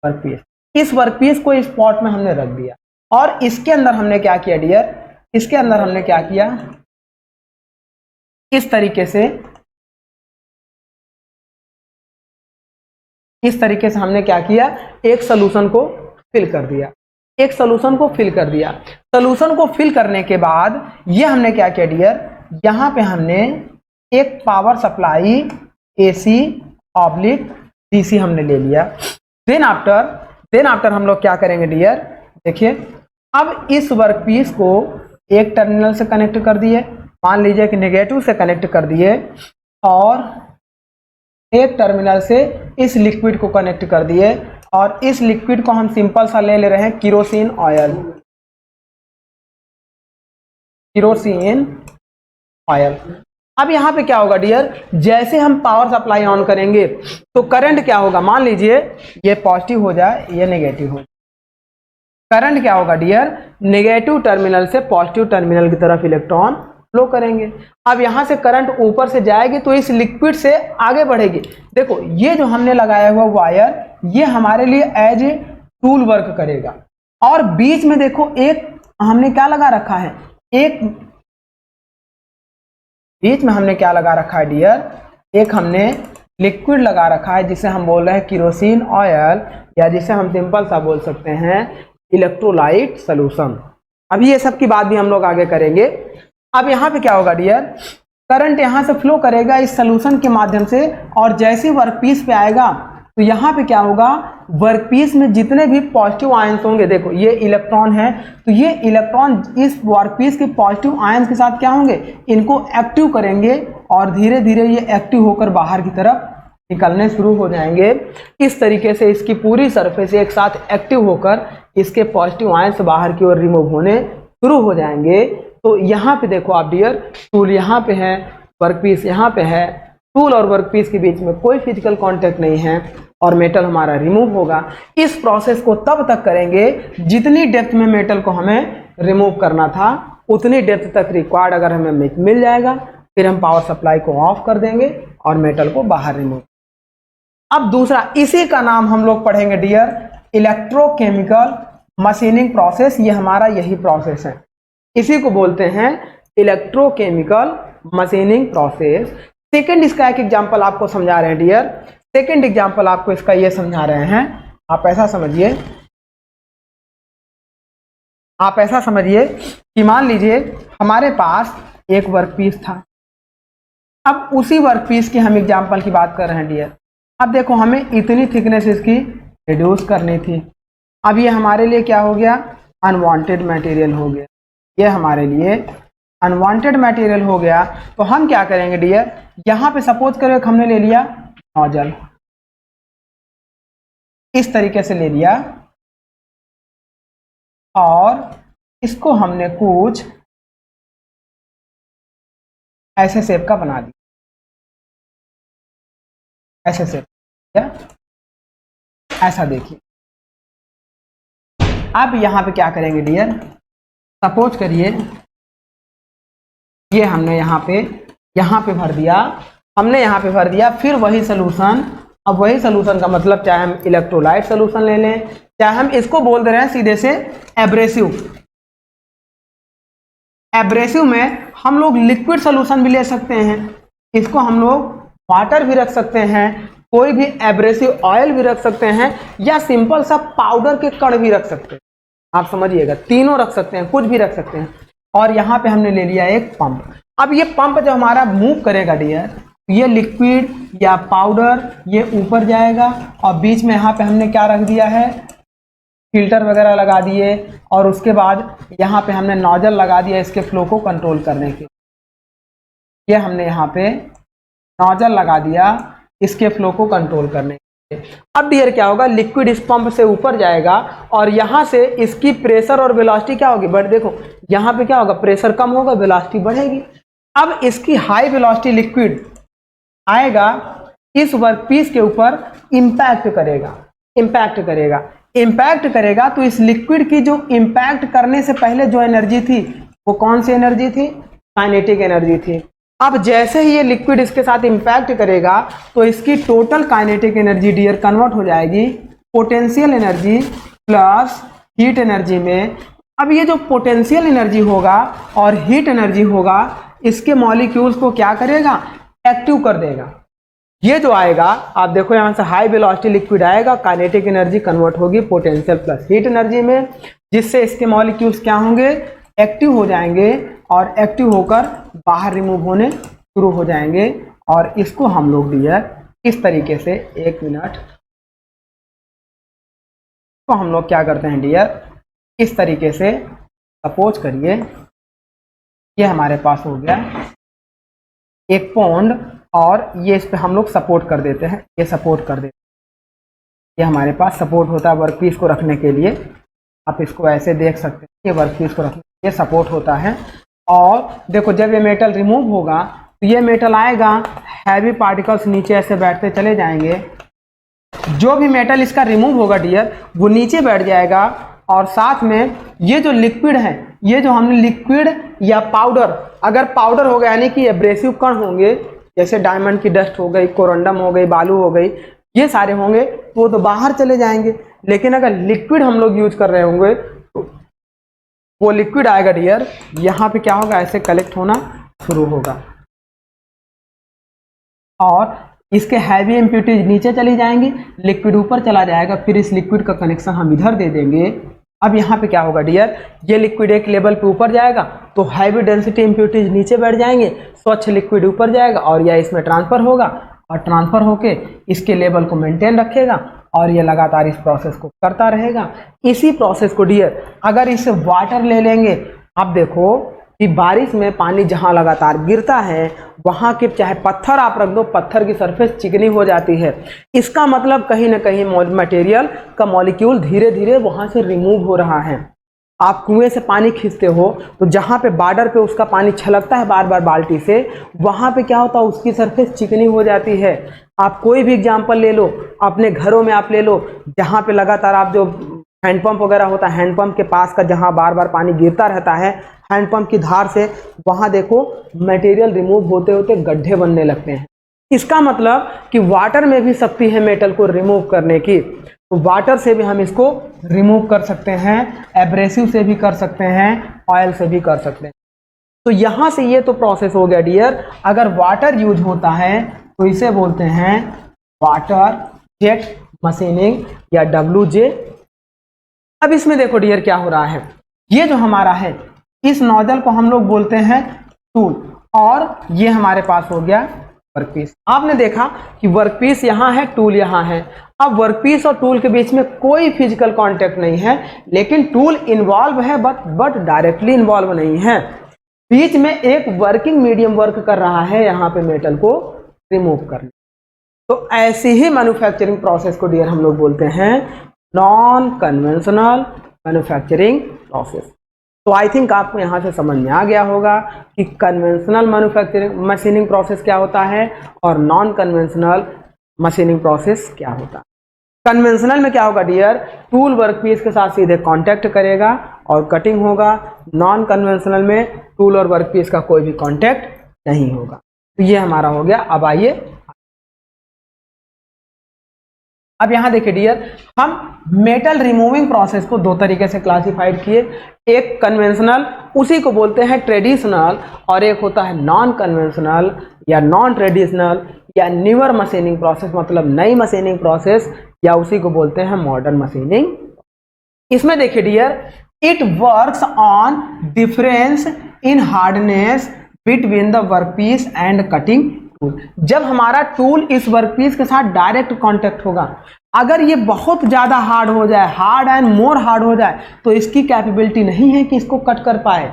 वर्कपीस, इस वर्कपीस को इस पॉट में हमने रख दिया और इसके अंदर हमने क्या किया डियर, इसके अंदर हमने क्या किया, इस तरीके से, इस तरीके से हमने क्या किया, एक सॉल्यूशन को फिल कर दिया, एक सॉल्यूशन को फिल कर दिया। सॉल्यूशन को फिल करने के बाद ये हमने क्या किया डियर, यहाँ पे हमने एक power supply AC oblique DC हमने ले लिया। देन आफ्टर हम लोग क्या करेंगे डियर, देखिए अब इस वर्कपीस को एक टर्मिनल से कनेक्ट कर दिए, मान लीजिए कि नेगेटिव से कनेक्ट कर दिए, और एक टर्मिनल से इस लिक्विड को कनेक्ट कर दिए, और इस लिक्विड को हम सिंपल सा ले रहे हैं केरोसिन ऑयल, केरोसिन ऑयल। अब यहाँ पे क्या होगा डियर, जैसे हम पावर सप्लाई ऑन करेंगे तो करंट क्या होगा, मान लीजिए ये पॉजिटिव हो जाए, ये नेगेटिव हो जाए, करंट क्या होगा डियर, नेगेटिव टर्मिनल से पॉजिटिव टर्मिनल की तरफ इलेक्ट्रॉन फ्लो करेंगे। अब यहाँ से करंट ऊपर से जाएगी तो इस लिक्विड से आगे बढ़ेगी। देखो ये जो हमने लगाया हुआ वायर, ये हमारे लिए एज ए टूल वर्क करेगा, और बीच में देखो एक हमने क्या लगा रखा है, एक बीच में हमने क्या लगा रखा है डियर, एक हमने लिक्विड लगा रखा है जिसे हम बोल रहे हैं केरोसिन ऑयल, या जिसे हम सिंपल सा बोल सकते हैं इलेक्ट्रोलाइट सॉल्यूशन। अभी ये सब की बात भी हम लोग आगे करेंगे। अब यहाँ पे क्या होगा डियर, करंट यहाँ से फ्लो करेगा इस सॉल्यूशन के माध्यम से, और जैसे वर्कपीस पे आएगा तो यहाँ पे क्या होगा, वर्कपीस में जितने भी पॉजिटिव आयंस होंगे, देखो ये इलेक्ट्रॉन है, तो ये इलेक्ट्रॉन इस वर्कपीस के पॉजिटिव आयंस के साथ क्या होंगे, इनको एक्टिव करेंगे, और धीरे धीरे ये एक्टिव होकर बाहर की तरफ निकलने शुरू हो जाएंगे। इस तरीके से इसकी पूरी सरफेस एक साथ एक्टिव होकर इसके पॉजिटिव आयंस बाहर की ओर रिमूव होने शुरू हो जाएंगे। तो यहाँ पे देखो आप डियर, टूल यहाँ पे है, वर्कपीस यहाँ पे है, टूल और वर्कपीस के बीच में कोई फिजिकल कांटेक्ट नहीं है, और मेटल हमारा रिमूव होगा। इस प्रोसेस को तब तक करेंगे जितनी डेप्थ में मेटल को हमें रिमूव करना था, उतनी डेप्थ तक रिक्वायर्ड अगर हमें मिल जाएगा, फिर हम पावर सप्लाई को ऑफ कर देंगे और मेटल को बाहर रिमूव। अब दूसरा, इसी का नाम हम लोग पढ़ेंगे डियर इलेक्ट्रोकेमिकल मशीनिंग प्रोसेस। ये हमारा यही प्रोसेस है, इसी को बोलते हैं इलेक्ट्रोकेमिकल मशीनिंग प्रोसेस। सेकंड इसका एक एग्जांपल आपको समझा रहे हैं डियर, सेकंड एग्जांपल आपको इसका ये समझा रहे हैं। आप ऐसा समझिए, आप ऐसा समझिए कि मान लीजिए हमारे पास एक वर्कपीस था, अब उसी वर्कपीस की हम एग्जांपल की बात कर रहे हैं डियर। अब देखो हमें इतनी थिकनेस इसकी रिड्यूस करनी थी, अब ये हमारे लिए क्या हो गया, अनवांटेड मटेरियल हो गया, ये हमारे लिए अनवांटेड मटेरियल हो गया। तो हम क्या करेंगे डियर, यहाँ पे सपोज करो हमने ले लिया नोजल, इस तरीके से ले लिया, और इसको हमने कुछ ऐसे शेप का बना दिया, ऐसे शेप या ऐसा। देखिए अब यहाँ पे क्या करेंगे डियर, सपोज करिए ये हमने यहाँ पे भर दिया, हमने यहाँ पे भर दिया, फिर वही सोल्यूशन। अब वही सोल्यूशन का मतलब चाहे हम इलेक्ट्रोलाइट सोल्यूशन ले लें, चाहे हम इसको बोल दे रहे हैं सीधे से एब्रेसिव, एब्रेसिव में हम लोग लिक्विड सोल्यूशन भी ले सकते हैं, इसको हम लोग वाटर भी रख सकते हैं, कोई भी एब्रेसिव ऑयल भी रख सकते हैं, या सिंपल सा पाउडर के कण भी रख सकते हैं। आप समझिएगा, तीनों रख सकते हैं, कुछ भी रख सकते हैं। और यहाँ पे हमने ले लिया एक पंप। अब ये पंप जब हमारा मूव करेगा डियर, ये लिक्विड या पाउडर ये ऊपर जाएगा, और बीच में यहाँ पे हमने क्या रख दिया है, फिल्टर वगैरह लगा दिए, और उसके बाद यहाँ पे हमने नोजल लगा दिया इसके फ्लो को कंट्रोल करने के। ये हमने यहाँ पे नोजल लगा दिया इसके फ्लो को कंट्रोल करने के। अब डियर क्या होगा, लिक्विड इस पंप से ऊपर जाएगा, और यहाँ से इसकी प्रेशर और वेलोसिटी क्या होगी, बट देखो यहाँ पे क्या होगा, प्रेशर कम होगा, वेलोसिटी बढ़ेगी। अब इसकी हाई वेलोसिटी लिक्विड आएगा, इस वर्कपीस के ऊपर इम्पैक्ट करेगा, इम्पैक्ट करेगा तो इस लिक्विड की जो इम्पैक्ट करने से पहले जो एनर्जी थी वो कौन सी एनर्जी थी, काइनेटिक एनर्जी थी। अब जैसे ही ये लिक्विड इसके साथ इम्पैक्ट करेगा तो इसकी total kinetic energy dear convert हो जाएगी potential energy plus heat energy में। अब ये जो पोटेंशियल एनर्जी होगा और हीट एनर्जी होगा, इसके मॉलिक्यूल्स को क्या करेगा, एक्टिव कर देगा। ये जो आएगा, आप देखो यहाँ से हाई वेलोसिटी लिक्विड आएगा, काइनेटिक एनर्जी कन्वर्ट होगी पोटेंशियल प्लस हीट एनर्जी में, जिससे इसके मॉलिक्यूल्स क्या होंगे, एक्टिव हो जाएंगे, और एक्टिव होकर बाहर रिमूव होने शुरू हो जाएंगे। और इसको हम लोग डियर इस तरीके से, एक मिनट, तो हम लोग क्या करते हैं डियर, इस तरीके से सपोज करिए ये हमारे पास हो गया एक पॉन्ड, और ये इस पे हम लोग सपोर्ट कर देते हैं, ये सपोर्ट कर देते हैं, ये हमारे पास सपोर्ट होता है वर्कपीस को रखने के लिए। आप इसको ऐसे देख सकते हैं, ये वर्कपीस को रखने के लिए सपोर्ट होता है। और देखो जब ये मेटल रिमूव होगा तो ये मेटल आएगा, हैवी पार्टिकल्स नीचे ऐसे बैठते चले जाएंगे, जो भी मेटल इसका रिमूव होगा डियर वो नीचे बैठ जाएगा, और साथ में ये जो लिक्विड है, ये जो हमने लिक्विड या पाउडर, अगर पाउडर हो गया यानी कि एब्रेसिव कण होंगे, जैसे डायमंड की डस्ट हो गई, कोरंडम हो गई, बालू हो गई, ये सारे होंगे वो तो बाहर चले जाएंगे। लेकिन अगर लिक्विड हम लोग यूज कर रहे होंगे तो वो लिक्विड आएगा डियर, यहाँ पे क्या होगा, ऐसे कलेक्ट होना शुरू होगा, और इसके हैवी इम्प्यूरिटीज नीचे चली जाएंगी, लिक्विड ऊपर चला जाएगा, फिर इस लिक्विड का कनेक्शन हम इधर दे देंगे। अब यहाँ पे क्या होगा डियर, ये लिक्विड एक लेवल पे ऊपर जाएगा तो हैवी डेंसिटी इम्प्यूरिटीज नीचे बैठ जाएंगे, स्वच्छ लिक्विड ऊपर जाएगा, और यह इसमें ट्रांसफर होगा, और ट्रांसफर होके इसके लेवल को मेंटेन रखेगा, और ये लगातार इस प्रोसेस को करता रहेगा। इसी प्रोसेस को डियर अगर इसे वाटर ले लेंगे, आप देखो कि बारिश में पानी जहां लगातार गिरता है वहां के चाहे पत्थर आप रख दो, पत्थर की सरफेस चिकनी हो जाती है। इसका मतलब कहीं ना कहीं मटेरियल का मॉलिक्यूल धीरे धीरे वहां से रिमूव हो रहा है। आप कुएं से पानी खींचते हो तो जहां पे बॉर्डर पे उसका पानी छलकता है बार बार बाल्टी से, वहां पे क्या होता है, उसकी सरफेस चिकनी हो जाती है। आप कोई भी एग्जाम्पल ले लो, अपने घरों में आप ले लो, जहां पे लगातार आप जो हैंडपंप वगैरह होता है, हैंडपंप के पास का जहां बार बार पानी गिरता रहता है हैंडपंप की धार से, वहां देखो मटेरियल रिमूव होते होते गड्ढे बनने लगते हैं। इसका मतलब कि वाटर में भी शक्ति है मेटल को रिमूव करने की, तो वाटर से भी हम इसको रिमूव कर सकते हैं, एब्रेसिव से भी कर सकते हैं, ऑयल से भी कर सकते हैं। तो यहां से ये तो प्रोसेस हो गया डियर। अगर वाटर यूज होता है तो इसे बोलते हैं वाटर जेट मशीनिंग या WJ। अब इसमें देखो डियर क्या हो रहा है, ये जो हमारा है इस नोजल को हम लोग बोलते हैं टूल, और ये हमारे पास हो गया वर्कपीस। आपने देखा कि वर्कपीस यहाँ है, टूल यहाँ है। अब वर्कपीस और टूल के बीच में कोई फिजिकल कांटेक्ट नहीं है, लेकिन टूल इन्वॉल्व है बट डायरेक्टली इन्वॉल्व नहीं है। बीच में एक वर्किंग मीडियम वर्क कर रहा है यहाँ पे मेटल को रिमूव करने। तो ऐसी ही मैन्युफैक्चरिंग प्रोसेस को डियर हम लोग बोलते हैं नॉन कन्वेंशनल मैन्युफैक्चरिंग प्रोसेस। तो आई थिंक आपको यहाँ से समझ में आ गया होगा कि कन्वेंशनल मैन्युफैक्चरिंग मशीनिंग प्रोसेस क्या होता है और नॉन कन्वेंशनल मशीनिंग प्रोसेस क्या होता है। कन्वेंशनल में क्या होगा डियर, टूल वर्कपीस के साथ सीधे कांटेक्ट करेगा और कटिंग होगा। नॉन कन्वेंशनल में टूल और वर्कपीस का कोई भी कांटेक्ट नहीं होगा। तो ये हमारा हो गया। अब आइए अब यहाँ देखिए डियर, हम मेटल रिमूविंग प्रोसेस को दो तरीके से क्लासिफाइड किए, एक कन्वेंशनल, उसी को बोलते हैं ट्रेडिशनल, और एक होता है नॉन कन्वेंशनल या नॉन ट्रेडिशनल या न्यूअर मशीनिंग प्रोसेस, मतलब नई मशीनिंग प्रोसेस, या उसी को बोलते हैं मॉडर्न मशीनिंग। इसमें देखिए dear, it works on difference in hardness between the workpiece and cutting tool. जब हमारा टूल इस वर्कपीस के साथ डायरेक्ट कांटेक्ट होगा, अगर ये बहुत ज्यादा हार्ड हो जाए, हार्ड एंड मोर हार्ड हो जाए, तो इसकी कैपेबिलिटी नहीं है कि इसको कट कर पाए।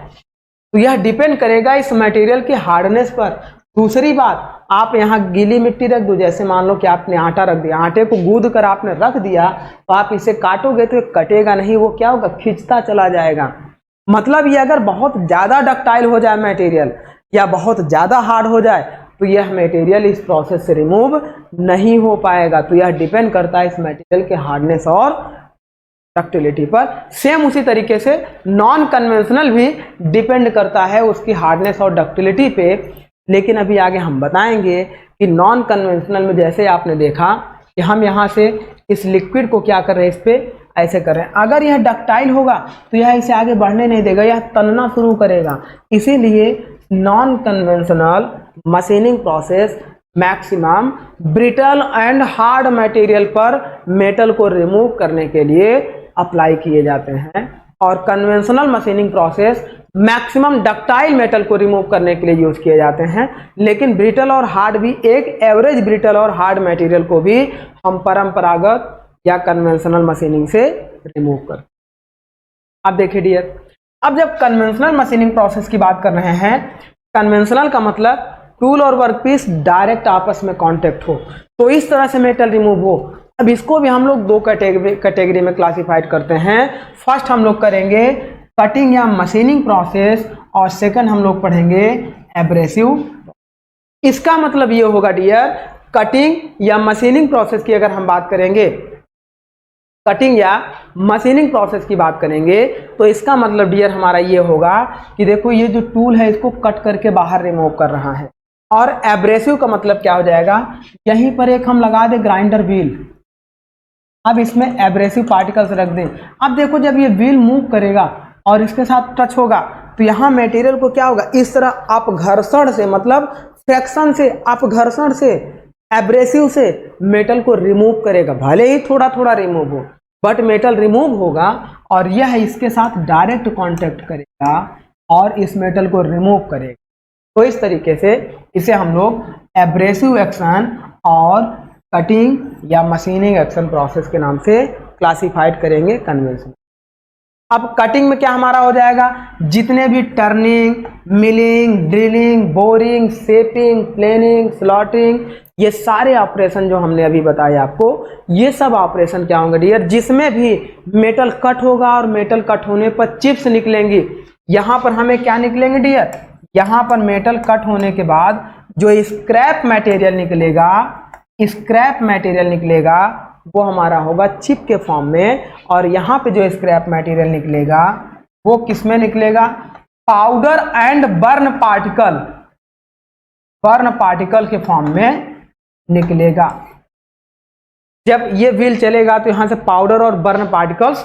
तो यह डिपेंड करेगा इस मटेरियल के हार्डनेस पर। दूसरी बात, आप यहाँ गीली मिट्टी रख दो, जैसे मान लो कि आपने आटा रख दिया, आटे को गूंद कर आपने रख दिया, तो आप इसे काटोगे तो ये कटेगा नहीं, वो क्या होगा, खिंचता चला जाएगा। मतलब ये अगर बहुत ज्यादा डक्टाइल हो जाए मटेरियल या बहुत ज्यादा हार्ड हो जाए, तो यह मटेरियल इस प्रोसेस से रिमूव नहीं हो पाएगा। तो यह डिपेंड करता है इस मटेरियल के हार्डनेस और डक्टिलिटी पर। सेम उसी तरीके से नॉन कन्वेंशनल भी डिपेंड करता है उसकी हार्डनेस और डक्टिलिटी पे। लेकिन अभी आगे हम बताएंगे कि नॉन कन्वेंशनल में जैसे आपने देखा कि हम यहाँ से इस लिक्विड को क्या कर रहे हैं, इस पे ऐसे कर रहे हैं, अगर यह डक्टाइल होगा तो यह इसे आगे बढ़ने नहीं देगा, यह तनना शुरू करेगा। इसीलिए non conventional machining process maximum brittle and hard material पर मेटल को रिमूव करने के लिए अप्लाई किए जाते हैं, और conventional machining process maximum ductile metal को रिमूव करने के लिए यूज किए जाते हैं। लेकिन ब्रिटल और हार्ड भी, एक एवरेज ब्रिटल और हार्ड मटेरियल को भी हम परंपरागत या कन्वेंशनल मशीनिंग से रिमूव कर। अब देखिए डियर, अब जब कन्वेंशनल मशीनिंग प्रोसेस की बात कर रहे हैं, कन्वेंशनल का मतलब टूल और वर्कपीस डायरेक्ट आपस में कांटेक्ट हो, तो इस तरह से मेटल रिमूव हो। अब इसको भी हम लोग दो कैटेगरी में क्लासिफाइड करते हैं। फर्स्ट हम लोग करेंगे कटिंग या मशीनिंग प्रोसेस, और सेकंड हम लोग पढ़ेंगे एब्रेसिव। इसका मतलब ये होगा डियर, कटिंग या मशीनिंग प्रोसेस की अगर हम बात करेंगे, कटिंग या मशीनिंग प्रोसेस की बात करेंगे, तो इसका मतलब डियर हमारा ये होगा कि देखो ये जो टूल है इसको कट करके बाहर रिमूव कर रहा है। और एब्रेसिव का मतलब क्या हो जाएगा, यहीं पर एक हम लगा दे ग्राइंडर व्हील, अब इसमें एब्रेसिव पार्टिकल्स रख दें। अब देखो जब ये व्हील मूव करेगा और इसके साथ टच होगा, तो यहाँ मटेरियल को क्या होगा, इस तरह आप घर्षण से, मतलब फ्रैक्शन से, आप घर्षण से, एब्रेसिव से मेटल को रिमूव करेगा। भले ही थोड़ा थोड़ा रिमूव हो, बट मेटल रिमूव होगा, और यह इसके साथ डायरेक्ट कांटेक्ट करेगा और इस मेटल को रिमूव करेगा। तो इस तरीके से इसे हम लोग एब्रेसिव एक्शन और कटिंग या मशीनिंग एक्शन प्रोसेस के नाम से क्लासिफाइड करेंगे कन्वेंशन। अब कटिंग में क्या हमारा हो जाएगा, जितने भी turning, milling, drilling, boring, shaping, planning, slotting, ये सारे ऑपरेशन जो हमने अभी बताए आपको, ये सब ऑपरेशन क्या होंगे डियर, जिसमें भी मेटल कट होगा और मेटल कट होने पर चिप्स निकलेंगी। यहाँ पर हमें क्या निकलेंगे डियर, यहाँ पर मेटल कट होने के बाद जो स्क्रैप मटेरियल निकलेगा, स्क्रैप मटेरियल निकलेगा वो हमारा होगा चिप के फॉर्म में। और यहाँ पे जो स्क्रैप मटेरियल निकलेगा वो किस में निकलेगा, powder and burn particle, burn particle के फॉर्म में निकलेगा। जब ये व्हील चलेगा तो यहाँ से पाउडर और बर्न पार्टिकल्स,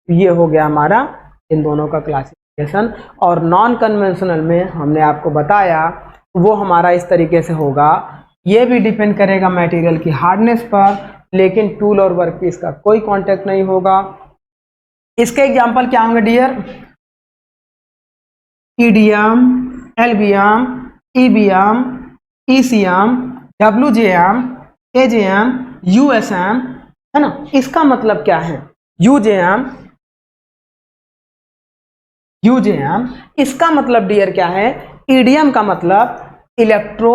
ये हो गया हमारा इन दोनों का क्लासिफिकेशन। और नॉन कन्वेंशनल में हमने आपको बताया वो हमारा इस तरीके से होगा, ये भी डिपेंड करेगा मटेरियल की हार्डनेस पर, लेकिन टूल और वर्कपीस का कोई कांटेक्ट नहीं होगा। इसके एग्जांपल क्या होंगे dear, EDM, LBM, EBM, ECM, WJM, AJM, USM, है ना। इसका मतलब क्या है, यूजेएम, यूजेएम, इसका मतलब डियर क्या है, ईडीएम का मतलब इलेक्ट्रो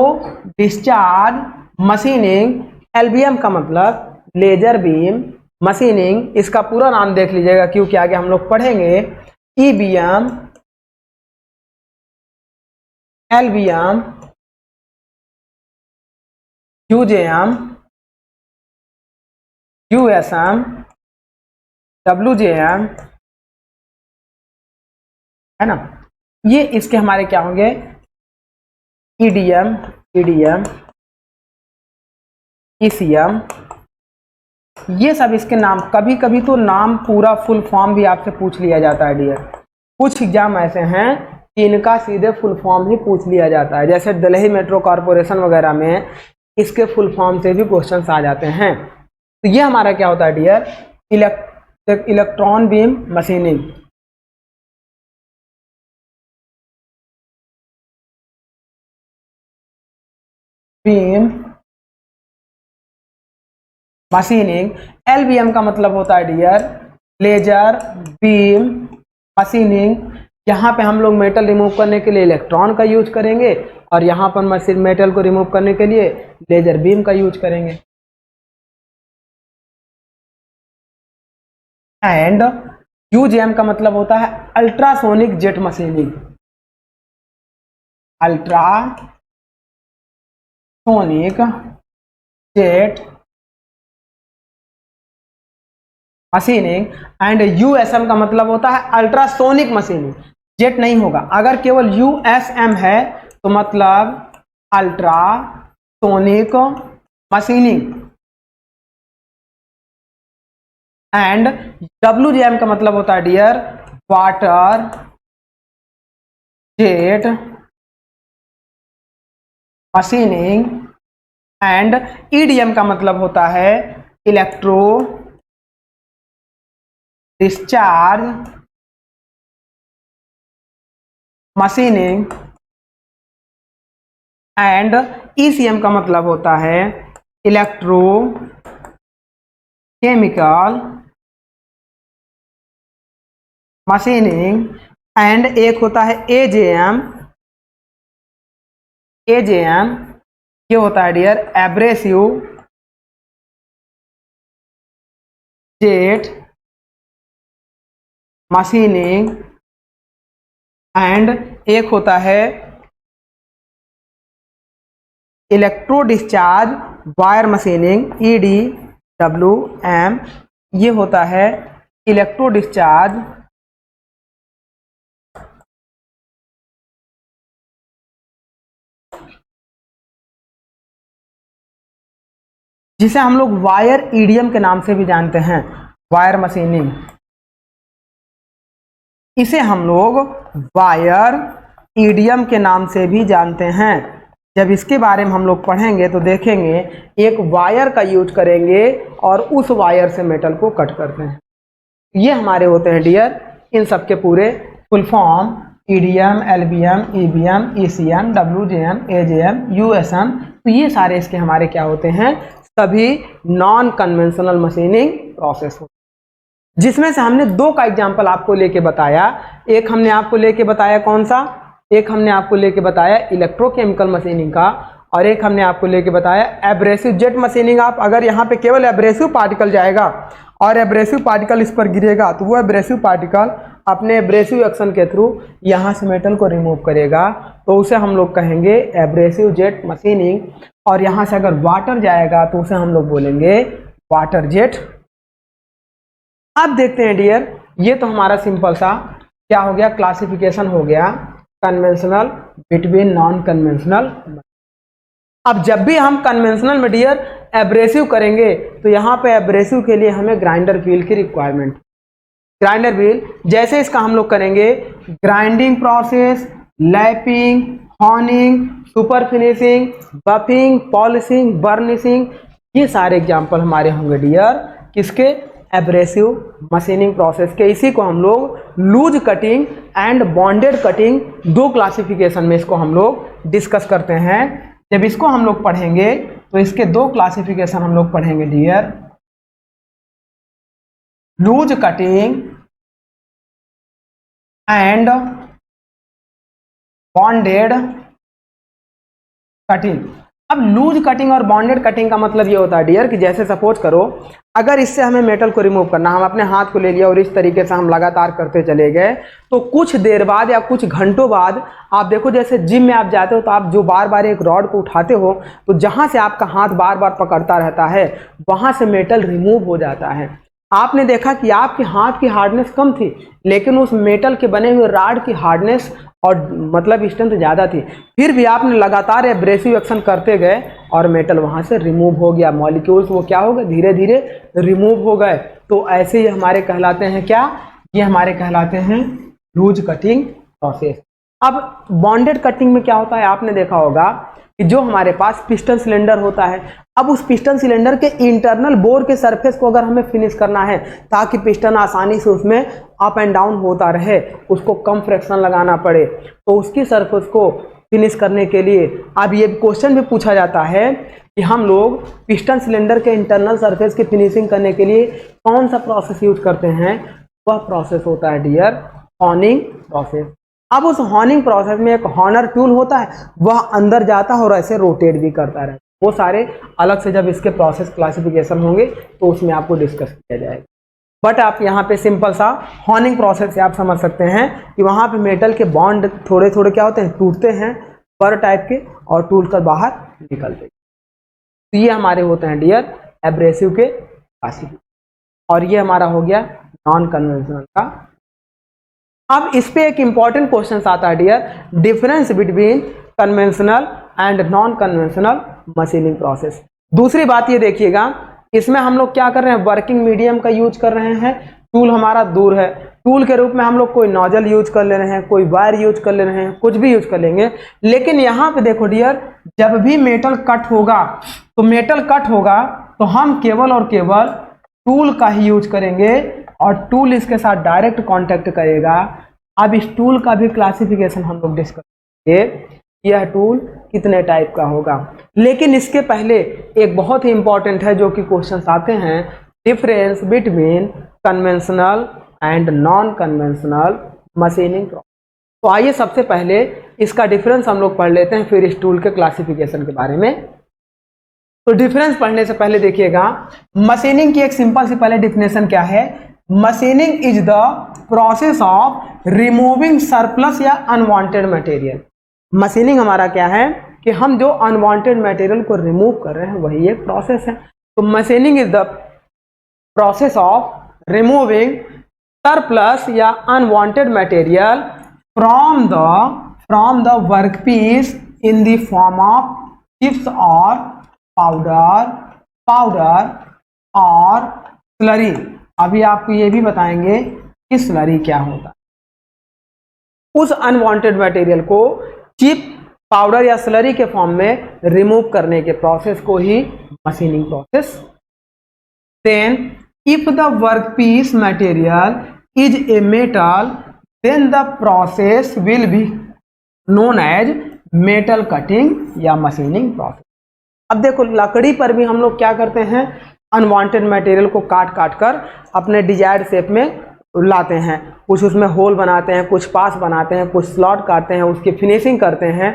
डिस्चार्ज मशीनिंग, एलबीएम का मतलब लेजर बीम मशीनिंग। इसका पूरा नाम देख लीजिएगा क्योंकि आगे हम लोग पढ़ेंगे। ईबीएम, एलबीएम, यूजेएम, यूएसएम, डब्ल्यूजेएम, है ना, ये इसके हमारे क्या होंगे, ईडीएम, ईसीएम, ये सब इसके नाम, कभी कभी तो नाम पूरा फुल फॉर्म भी आपसे पूछ लिया जाता है डियर। कुछ एग्जाम ऐसे हैं कि इनका सीधे फुल फॉर्म ही पूछ लिया जाता है, जैसे दिल्ली मेट्रो कॉरपोरेशन वगैरह में इसके फुल फॉर्म से भी क्वेश्चन आ जाते हैं। तो ये हमारा क्या होता है dear, electron beam machining. Beam machining, LBM का मतलब होता है डियर लेजर बीम मशीनिंग। यहाँ पे हम लोग मेटल रिमूव करने के लिए इलेक्ट्रॉन का यूज करेंगे और यहाँ पर मशीन मेटल को रिमूव करने के लिए लेजर बीम का यूज करेंगे। एंड यूजेएम का मतलब होता है ultrasonic jet machining. Ultrasonic jet machining. And USM का मतलब होता है अल्ट्रासोनिक मशीनिंग, जेट नहीं होगा, अगर केवल यूएसएम है तो मतलब अल्ट्रासोनिक मशीनिंग। एंड डब्ल्यूजेएम का मतलब होता है dear water jet machining. And EDM का मतलब होता है electro discharge machining. And ECM का मतलब होता है इलेक्ट्रो केमिकल मशीनिंग। एंड एक होता है एजेएम। एजेएम ये होता है dear abrasive jet machining. And एक होता है electro discharge wire machining, EDWM। ये होता है इलेक्ट्रो डिस्चार्ज जिसे हम लोग वायर ईडीएम के नाम से भी जानते हैं, वायर मशीनिंग। इसे हम लोग वायर ईडीएम के नाम से भी जानते हैं। जब इसके बारे में हम लोग पढ़ेंगे तो देखेंगे एक वायर का यूज करेंगे और उस वायर से मेटल को कट करते हैं। ये हमारे होते हैं डियर इन सब के पूरे full form, EDM, LBM, EBM, ECM, WJM, AJM, USM. तो ये सारे इसके हमारे क्या होते हैं, सभी नॉन कन्वेंशनल मशीनिंग प्रोसेस होते हैं, जिसमें से हमने दो का एग्जांपल आपको लेके बताया। एक हमने आपको लेके बताया कौन सा, एक हमने आपको लेके बताया इलेक्ट्रोकेमिकल मशीनिंग का, और एक हमने आपको लेके बताया एब्रेसिव जेट मशीनिंग। आप अगर यहाँ पे केवल एब्रेसिव पार्टिकल जाएगा और एब्रेसिव पार्टिकल इस पर गिरेगा तो वो एब्रेसिव पार्टिकल अपने एब्रेसिव एक्शन के थ्रू यहाँ से मेटल को रिमूव करेगा, तो उसे हम लोग कहेंगे एब्रेसिव जेट मशीनिंग। और यहाँ से अगर वाटर जाएगा तो उसे हम लोग बोलेंगे वाटर जेट। अब देखते हैं डियर, ये तो हमारा सिंपल सा क्या हो गया, क्लासिफिकेशन हो गया कन्वेंशनल बिटवीन नॉन कन्वेंशनल। अब जब भी हम कन्वेंशनल में डियर एब्रेसिव करेंगे तो यहाँ पे एब्रेसिव के लिए हमें ग्राइंडर व्हील की रिक्वायरमेंट। ग्राइंडर व्हील जैसे इसका हम लोग करेंगे grinding process, lapping, horning, super finishing, buffing, polishing, burnishing, ये सारे एग्जाम्पल हमारे होंगे डियर किसके, एब्रेसिव मशीनिंग प्रोसेस के। इसी को हम लोग loose cutting and bonded cutting, दो क्लासिफिकेशन में इसको हम लोग डिस्कस करते हैं। जब इसको हम लोग पढ़ेंगे तो इसके दो क्लासिफिकेशन हम लोग पढ़ेंगे dear, loose cutting and bonded cutting. अब लूज कटिंग और बॉन्डेड कटिंग का मतलब ये होता है डियर कि जैसे सपोज करो अगर इससे हमें मेटल को रिमूव करना, हम अपने हाथ को ले लिया और इस तरीके से हम लगातार करते चले गए, तो कुछ देर बाद या कुछ घंटों बाद आप देखो जैसे जिम में आप जाते हो तो आप जो बार बार एक रॉड को उठाते हो तो जहां से आपका हाथ बार बार पकड़ता रहता है वहां से मेटल रिमूव हो जाता है। आपने देखा कि आपके हाथ की हार्डनेस कम थी, लेकिन उस मेटल के बने हुए राड की हार्डनेस और मतलब स्ट्रेंथ ज़्यादा थी, फिर भी आपने लगातार एब्रेसिव एक्शन करते गए और मेटल वहाँ से रिमूव हो गया, मॉलिक्यूल्स वो क्या हो गए, धीरे धीरे रिमूव हो गए। तो ऐसे ही हमारे कहलाते हैं क्या, ये हमारे कहलाते हैं लूज कटिंग प्रोसेस। अब बॉन्डेड कटिंग में क्या होता है, आपने देखा होगा कि जो हमारे पास पिस्टन सिलेंडर होता है, अब उस पिस्टन सिलेंडर के इंटरनल बोर के सरफेस को अगर हमें फिनिश करना है ताकि पिस्टन आसानी से उसमें अप एंड डाउन होता रहे, उसको कम फ्रिक्शन लगाना पड़े, तो उसकी सरफेस को फिनिश करने के लिए अब ये क्वेश्चन भी पूछा जाता है कि हम लोग पिस्टन सिलेंडर के इंटरनल सरफेस की फिनिशिंग करने के लिए कौन सा प्रोसेस यूज करते हैं। वह प्रोसेस होता है डियर हॉर्निंग प्रोसेस। अब उस हॉर्निंग प्रोसेस में एक हॉर्नर टूल होता है, वह अंदर जाता है और ऐसे रोटेट भी करता रहता है। वो सारे अलग से जब इसके प्रोसेस क्लासिफिकेशन होंगे तो उसमें आपको डिस्कस किया जाएगा। बट आप यहाँ पे सिंपल सा हॉर्निंग प्रोसेस से आप समझ सकते हैं कि वहाँ पे मेटल के बॉन्ड थोड़े थोड़े क्या होते हैं, टूटते हैं पर टाइप के और टूट कर बाहर निकलते हैं। तो ये हमारे होते हैं डियर एब्रेसिव के क्लासिफिकेशन, और ये हमारा हो गया नॉन कन्वेंशनल का। अब इस पे एक इंपॉर्टेंट क्वेश्चन आता है dear, difference between conventional and non conventional machining process. दूसरी बात ये देखिएगा, इसमें हम लोग क्या कर रहे हैं, वर्किंग मीडियम का यूज कर रहे हैं, टूल हमारा दूर है, टूल के रूप में हम लोग कोई नोजल यूज कर ले रहे हैं, कोई वायर यूज कर ले रहे हैं, कुछ भी यूज कर लेंगे। लेकिन यहाँ पे देखो डियर, जब भी मेटल कट होगा तो मेटल कट होगा तो हम केवल और केवल टूल का ही यूज करेंगे और टूल इसके साथ डायरेक्ट कांटेक्ट करेगा। अब इस टूल का भी क्लासिफिकेशन हम लोग डिस्कस करेंगे, यह टूल कितने टाइप का होगा। लेकिन इसके पहले एक बहुत ही इंपॉर्टेंट है जो कि क्वेश्चंस आते हैं, difference between conventional and non conventional machining process. तो आइए सबसे पहले इसका डिफरेंस हम लोग पढ़ लेते हैं, फिर इस टूल के क्लासिफिकेशन के बारे में। तो डिफरेंस पढ़ने से पहले देखिएगा, मशीनिंग की एक सिंपल सी पहले डिफिनेशन क्या है। Machining is the process of removing surplus या अनवांटेड मटेरियल। मशीनिंग हमारा क्या है कि हम जो अनवांटेड मटेरियल को रिमूव कर रहे हैं वही एक प्रोसेस है। तो machining is the process of removing surplus या unwanted material from the workpiece in the form of chips और पाउडर और स्लरी। अभी आपको ये भी बताएंगे कि स्लरी क्या होता है। उस अनवांटेड मटेरियल को चिप, पाउडर या स्लरी के फॉर्म में रिमूव करने के प्रोसेस को ही machining process. Then if the workpiece material is a metal then the process will be known as metal cutting या मशीनिंग प्रोसेस। अब देखो, लकड़ी पर भी हम लोग क्या करते हैं, अनवांटेड मटेरियल को काट काट कर अपने डिजायर्ड शेप में लाते हैं, कुछ उसमें होल बनाते हैं, कुछ पास बनाते हैं, कुछ स्लॉट काटते हैं, उसकी फिनिशिंग करते हैं।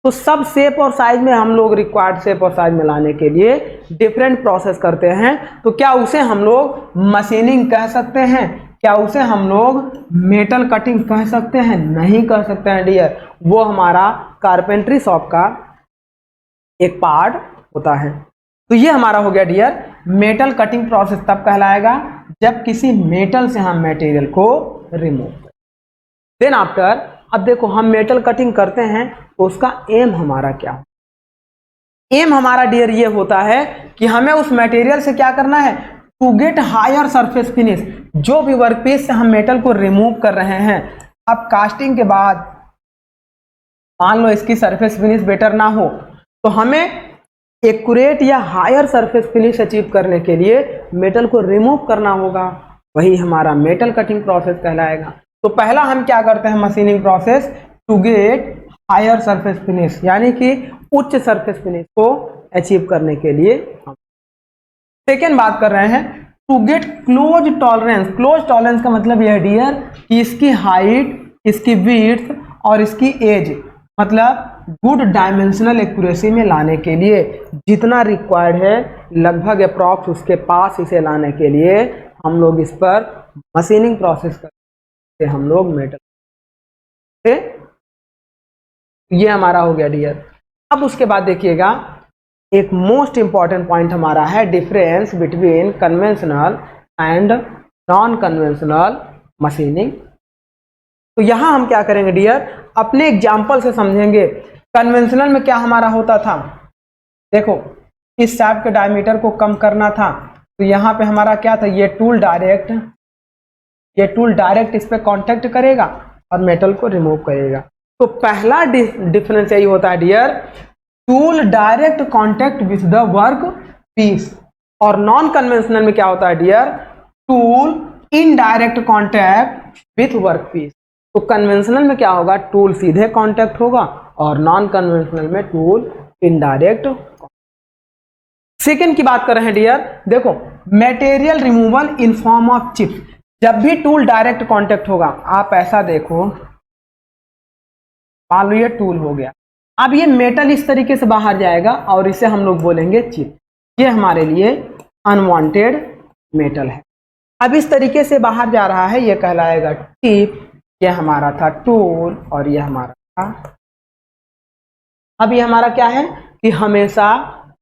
तो सब शेप और साइज में हम लोग रिक्वायर्ड शेप और साइज में लाने के लिए डिफरेंट प्रोसेस करते हैं। तो क्या उसे हम लोग मशीनिंग कह सकते हैं? क्या उसे हम लोग मेटल कटिंग कह सकते हैं? नहीं कह सकते हैं डियर। वो हमारा कारपेंट्री शॉप का एक पार्ट होता है। तो ये हमारा हो गया डियर मेटल कटिंग प्रोसेस। तब कहलाएगा जब किसी मेटल से हम मटेरियल को रिमूव करें। देन आफ्टर, अब देखो हम मेटल कटिंग करते हैं तो उसका एम हमारा क्या हो? एम हमारा डियर ये होता है कि हमें उस मटेरियल से क्या करना है, to get higher surface finish. जो भी वर्कपीस से हम मेटल को रिमूव कर रहे हैं, अब कास्टिंग के बाद मान लो इसकी सरफेस फिनिश बेटर ना हो, तो हमें एक्यूरेट या हायर सरफेस फिनिश अचीव करने के लिए मेटल को रिमूव करना होगा, वही हमारा मेटल कटिंग प्रोसेस कहलाएगा। तो पहला हम क्या करते हैं machining process, to get higher surface finish, यानी कि उच्च सरफेस फिनिश को अचीव करने के लिए हम सेकेंड बात कर रहे हैं, to get close tolerance. Close tolerance का मतलब यह डियर कि इसकी हाइट, इसकी विड्थ और इसकी एज, मतलब गुड डायमेंशनल एक्यूरेसी में लाने के लिए जितना रिक्वायर्ड है लगभग अप्रॉक्स उसके पास इसे लाने के लिए हम लोग इस पर मशीनिंग प्रोसेस करते हैं, हम लोग मेटल से। ये हमारा हो गया डियर। अब उसके बाद देखिएगा एक मोस्ट इंपॉर्टेंट पॉइंट हमारा है difference between conventional and non conventional machining. तो यहां हम क्या करेंगे डियर, अपने एग्जाम्पल से समझेंगे। कन्वेंशनल में क्या हमारा होता था, देखो इस शाफ्ट के डायमीटर को कम करना था, तो यहाँ पे हमारा क्या था, ये टूल डायरेक्ट इस पे कांटेक्ट करेगा और मेटल को रिमूव करेगा। तो पहला डिफरेंस यही होता है dear, tool direct contact with the work piece. और नॉन कन्वेंशनल में क्या होता है dear, tool indirect contact with work piece. तो कन्वेंशनल में क्या होगा, टूल सीधे कांटेक्ट होगा और नॉन कन्वेंशनल में टूल इनडायरेक्ट। सेकेंड की बात कर रहे हैं डियर, देखो material removal in form of chips. जब भी टूल डायरेक्ट कांटेक्ट होगा, आप ऐसा देखो, मान लो ये टूल हो गया, अब ये मेटल इस तरीके से बाहर जाएगा और इसे हम लोग बोलेंगे चिप। ये हमारे लिए अनवांटेड मेटल है। अब इस तरीके से बाहर जा रहा है, ये कहलाएगा टिप। ये हमारा था टूल और ये हमारा था। अब ये हमारा क्या है कि हमेशा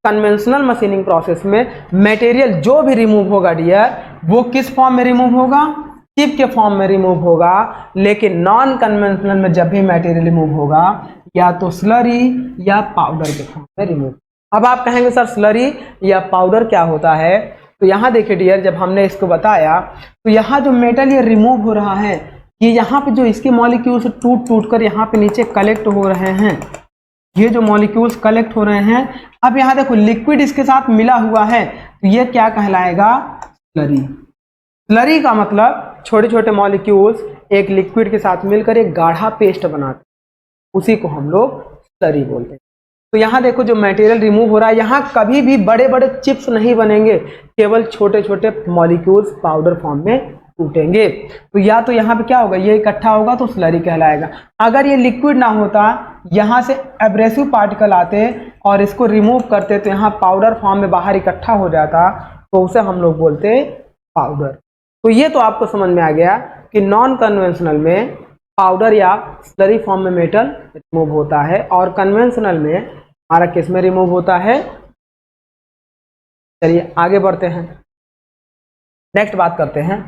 कन्वेंशनल मशीनिंग प्रोसेस में मटेरियल जो भी रिमूव होगा डियर, वो किस फॉर्म में रिमूव होगा, चिप के फॉर्म में रिमूव होगा। लेकिन नॉन कन्वेंशनल में जब भी मटेरियल रिमूव होगा, या तो स्लरी या पाउडर के फॉर्म में रिमूव। अब आप कहेंगे सर स्लरी या पाउडर क्या होता है, तो यहाँ देखिए डियर, जब हमने इसको बताया तो यहाँ जो मेटल ये रिमूव हो रहा है, ये यहाँ पे जो इसके मॉलिक्यूल्स टूट कर यहाँ पे नीचे कलेक्ट हो रहे हैं, ये जो मॉलिक्यूल्स कलेक्ट हो रहे हैं, अब यहाँ देखो लिक्विड इसके साथ मिला हुआ है, तो ये क्या कहलाएगा, स्लरी। स्लरी का मतलब छोटे छोटे मॉलिक्यूल्स एक लिक्विड के साथ मिलकर एक गाढ़ा पेस्ट बनाते, उसी को हम लोग स्लरी बोलते हैं। तो यहाँ देखो जो मटेरियल रिमूव हो रहा है, यहाँ कभी भी बड़े बड़े चिप्स नहीं बनेंगे, केवल छोटे छोटे मॉलिक्यूल्स पाउडर फॉर्म में टूटेंगे। तो या तो यहाँ पे क्या होगा, ये इकट्ठा होगा तो स्लरी कहलाएगा। अगर ये लिक्विड ना होता, यहाँ से एब्रेसिव पार्टिकल आते और इसको रिमूव करते, तो यहाँ पाउडर फॉर्म में बाहर इकट्ठा हो जाता, तो उसे हम लोग बोलते पाउडर। तो ये तो आपको समझ में आ गया कि नॉन कन्वेंशनल में पाउडर या स्लरी फॉर्म में मेटल रिमूव होता है, और कन्वेंशनल में हमारा किस में रिमूव होता है। चलिए आगे बढ़ते हैं, नेक्स्ट बात करते हैं।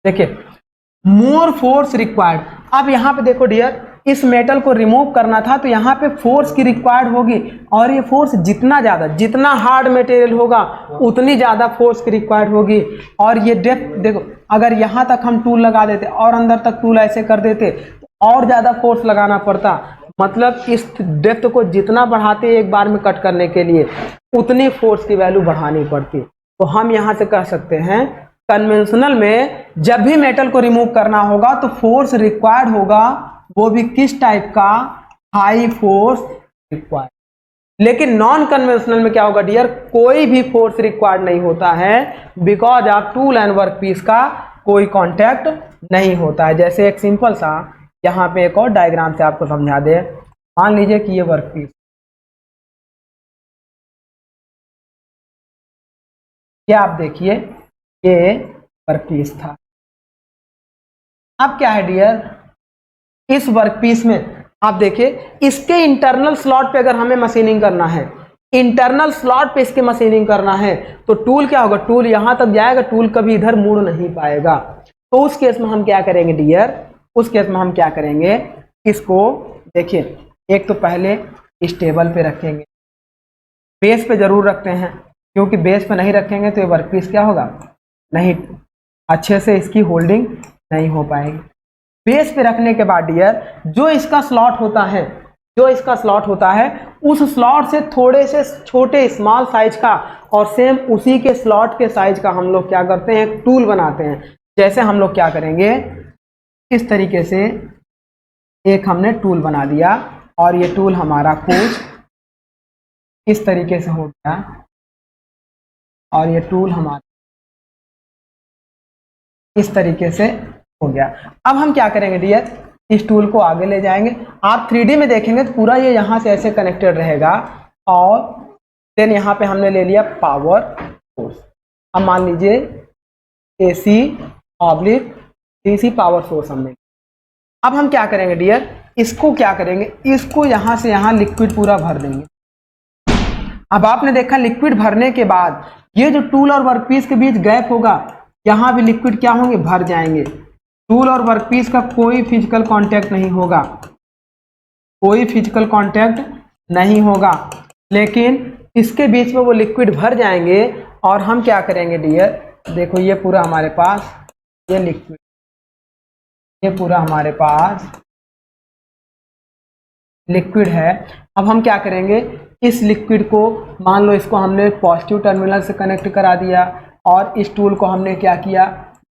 देखिए मोर फोर्स रिक्वायर्ड। अब यहाँ पे देखो डियर, इस मेटल को रिमूव करना था, तो यहाँ पे फोर्स की रिक्वायर्ड होगी, और ये फोर्स जितना हार्ड मटेरियल होगा उतनी ज़्यादा फोर्स की रिक्वायर्ड होगी। और ये डेप्थ देखो, अगर यहाँ तक हम टूल लगा देते और अंदर तक टूल ऐसे कर देते तो और ज़्यादा फोर्स लगाना पड़ता। मतलब इस डेप्थ को जितना बढ़ाते एक बार में कट करने के लिए, उतनी फोर्स की वैल्यू बढ़ानी पड़ती। तो हम यहाँ से कह सकते हैं कन्वेंशनल में जब भी मेटल को रिमूव करना होगा तो फोर्स रिक्वायर्ड होगा, वो भी किस टाइप का, हाई फोर्स रिक्वायर्ड। लेकिन नॉन कन्वेंशनल में क्या होगा डियर, कोई भी फोर्स रिक्वायर्ड नहीं होता है, because of tool and work piece का कोई कांटेक्ट नहीं होता है। जैसे एक सिंपल सा यहाँ पे एक और डायग्राम से आपको समझा दे। मान लीजिए कि ये वर्क पीस, ये आप देखिए ये वर्कपीस था। अब क्या है डियर, इस वर्कपीस में आप देखिए इसके इंटरनल स्लॉट पे अगर हमें मशीनिंग करना है, इंटरनल स्लॉट पे इसके मशीनिंग करना है, तो टूल क्या होगा, टूल यहां तक जाएगा, टूल कभी इधर मुड़ नहीं पाएगा। तो उस केस में हम क्या करेंगे डियर, उस केस में हम क्या करेंगे, इसको देखिए एक तो पहले इस टेबल पे रखेंगे, बेस पे जरूर रखते हैं, क्योंकि बेस पे नहीं रखेंगे तो ये वर्कपीस क्या होगा, नहीं अच्छे से इसकी होल्डिंग नहीं हो पाएगी। बेस पे रखने के बाद डियर जो इसका स्लॉट होता है, उस स्लॉट से थोड़े से छोटे स्मॉल साइज का और सेम उसी के स्लॉट के साइज का हम लोग क्या करते हैं, टूल बनाते हैं। जैसे हम लोग क्या करेंगे, इस तरीके से एक हमने टूल बना दिया, और ये टूल हमारा कुछ इस तरीके से हो गया, और ये टूल हमारा इस तरीके से हो गया। अब हम क्या करेंगे डियर, इस टूल को आगे ले जाएंगे। आप 3D में देखेंगे तो पूरा ये यहाँ से ऐसे कनेक्टेड रहेगा, और देन यहाँ पे हमने ले लिया पावर सोर्स। अब मान लीजिए AC oblique DC power source हमने। अब हम क्या करेंगे डियर, इसको क्या करेंगे, इसको यहाँ से यहाँ लिक्विड पूरा भर देंगे। अब आपने देखा लिक्विड भरने के बाद ये जो टूल और वर्कपीस के बीच गैप होगा, यहाँ भी लिक्विड क्या होंगे, भर जाएंगे। टूल और वर्कपीस का कोई फिजिकल कांटेक्ट नहीं होगा, कोई फिजिकल कांटेक्ट नहीं होगा, लेकिन इसके बीच में वो लिक्विड भर जाएंगे और हम क्या करेंगे डियर, देखो ये पूरा हमारे पास ये लिक्विड, ये पूरा हमारे पास लिक्विड है। अब हम क्या करेंगे, इस लिक्विड को मान लो इसको हमने पॉजिटिव टर्मिनल से कनेक्ट करा दिया और इस टूल को हमने क्या किया,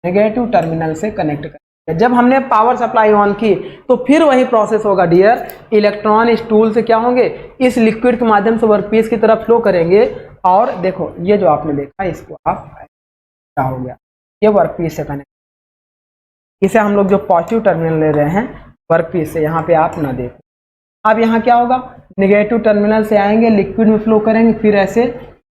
नेगेटिव टर्मिनल से कनेक्ट कर दिया। जब हमने पावर सप्लाई ऑन की तो फिर वही प्रोसेस होगा डियर, इलेक्ट्रॉन इस टूल से क्या होंगे, इस लिक्विड के माध्यम से वर्कपीस की तरफ फ्लो करेंगे। और देखो ये जो आपने देखा इसको आप क्या हो गया, ये वर्कपीस से कनेक्ट, इसे हम लोग जो पॉजिटिव टर्मिनल ले रहे हैं वर्कपीस से, यहाँ पे आप ना देखो। अब यहाँ क्या होगा, नेगेटिव टर्मिनल से आएंगे, लिक्विड में फ्लो करेंगे, फिर ऐसे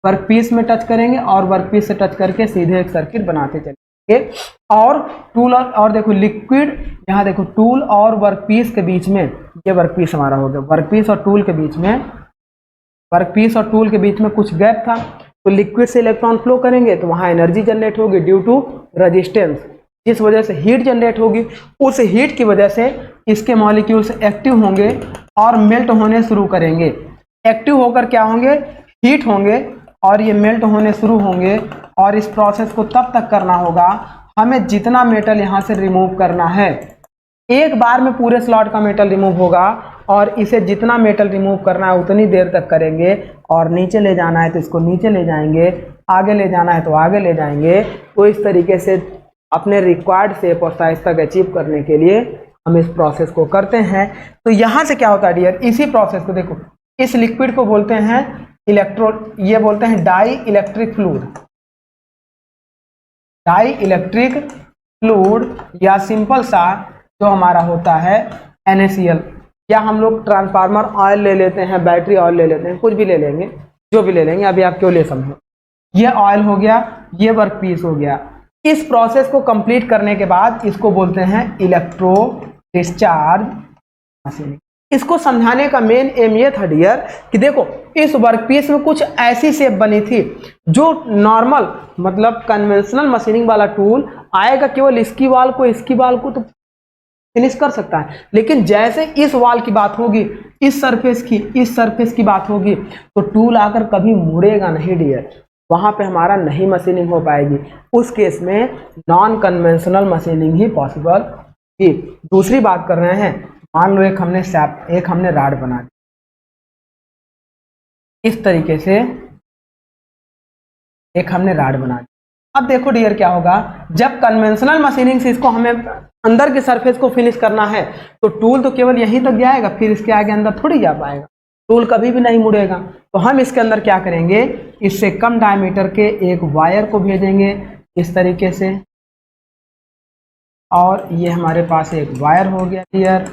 वर्कपीस में टच करेंगे और वर्कपीस से टच करके सीधे एक सर्किट बनाते चलेंगे। और टूल और देखो लिक्विड, यहाँ देखो टूल और वर्कपीस के बीच में, ये वर्कपीस हमारा हो गया, वर्कपीस और टूल के बीच में, वर्कपीस और टूल के बीच में कुछ गैप था, तो लिक्विड से इलेक्ट्रॉन फ्लो करेंगे तो वहाँ एनर्जी जनरेट होगी ड्यू टू रेजिस्टेंस, जिस वजह से हीट जनरेट होगी। उस हीट की वजह से इसके मॉलिक्यूल्स एक्टिव होंगे और मेल्ट होने शुरू करेंगे। एक्टिव होकर क्या होंगे, हीट होंगे और ये मेल्ट होने शुरू होंगे। और इस प्रोसेस को तब तक करना होगा, हमें जितना मेटल यहाँ से रिमूव करना है, एक बार में पूरे स्लॉट का मेटल रिमूव होगा और इसे जितना मेटल रिमूव करना है उतनी देर तक करेंगे। और नीचे ले जाना है तो इसको नीचे ले जाएंगे, आगे ले जाना है तो आगे ले जाएंगे। तो इस तरीके से अपने रिक्वायर्ड शेप और साइज तक अचीव करने के लिए हम इस प्रोसेस को करते हैं। तो यहाँ से क्या होता है डियर, इसी प्रोसेस को देखो, इस लिक्विड को बोलते हैं ये बोलते हैं dielectric fluid, dielectric fluid, या सिंपल सा जो हमारा होता है NaCl, या हम लोग ट्रांसफार्मर ऑयल ले लेते हैं, बैटरी ऑयल ले लेते हैं, कुछ भी ले लेंगे, जो भी ले लेंगे, अभी आप क्यों ले समझो। ये ऑयल हो गया, ये वर्कपीस हो गया। इस प्रोसेस को कंप्लीट करने के बाद इसको बोलते हैं इलेक्ट्रो डिस्चार्ज मशीनिंग। इसको समझाने का मेन एम ये था डियर कि देखो इस वर्कपीस में कुछ ऐसी शेप बनी थी जो नॉर्मल मतलब कन्वेंशनल मशीनिंग वाला टूल आएगा केवल इसकी वाल को तो फिनिश कर सकता है, लेकिन जैसे इस वाल की बात होगी, इस सरफेस की बात होगी, तो टूल आकर कभी मुड़ेगा नहीं डियर, वहां पे हमारा नहीं मशीनिंग हो पाएगी। उस केस में नॉन कन्वेंशनल मशीनिंग ही पॉसिबल थी। दूसरी बात कर रहे हैं, मान लो एक हमने राड बना दी, इस तरीके से एक हमने राड बना दी। अब देखो डियर क्या होगा, जब कन्वेंशनल मशीनिंग से इसको हमें अंदर के सरफेस को फिनिश करना है तो टूल तो केवल यहीं तक जाएगा, फिर इसके आगे अंदर थोड़ी जा पाएगा, टूल कभी भी नहीं मुड़ेगा। तो हम इसके अंदर क्या करेंगे, इससे कम डायमीटर के एक वायर को भेजेंगे इस तरीके से, और ये हमारे पास एक वायर हो गया डियर।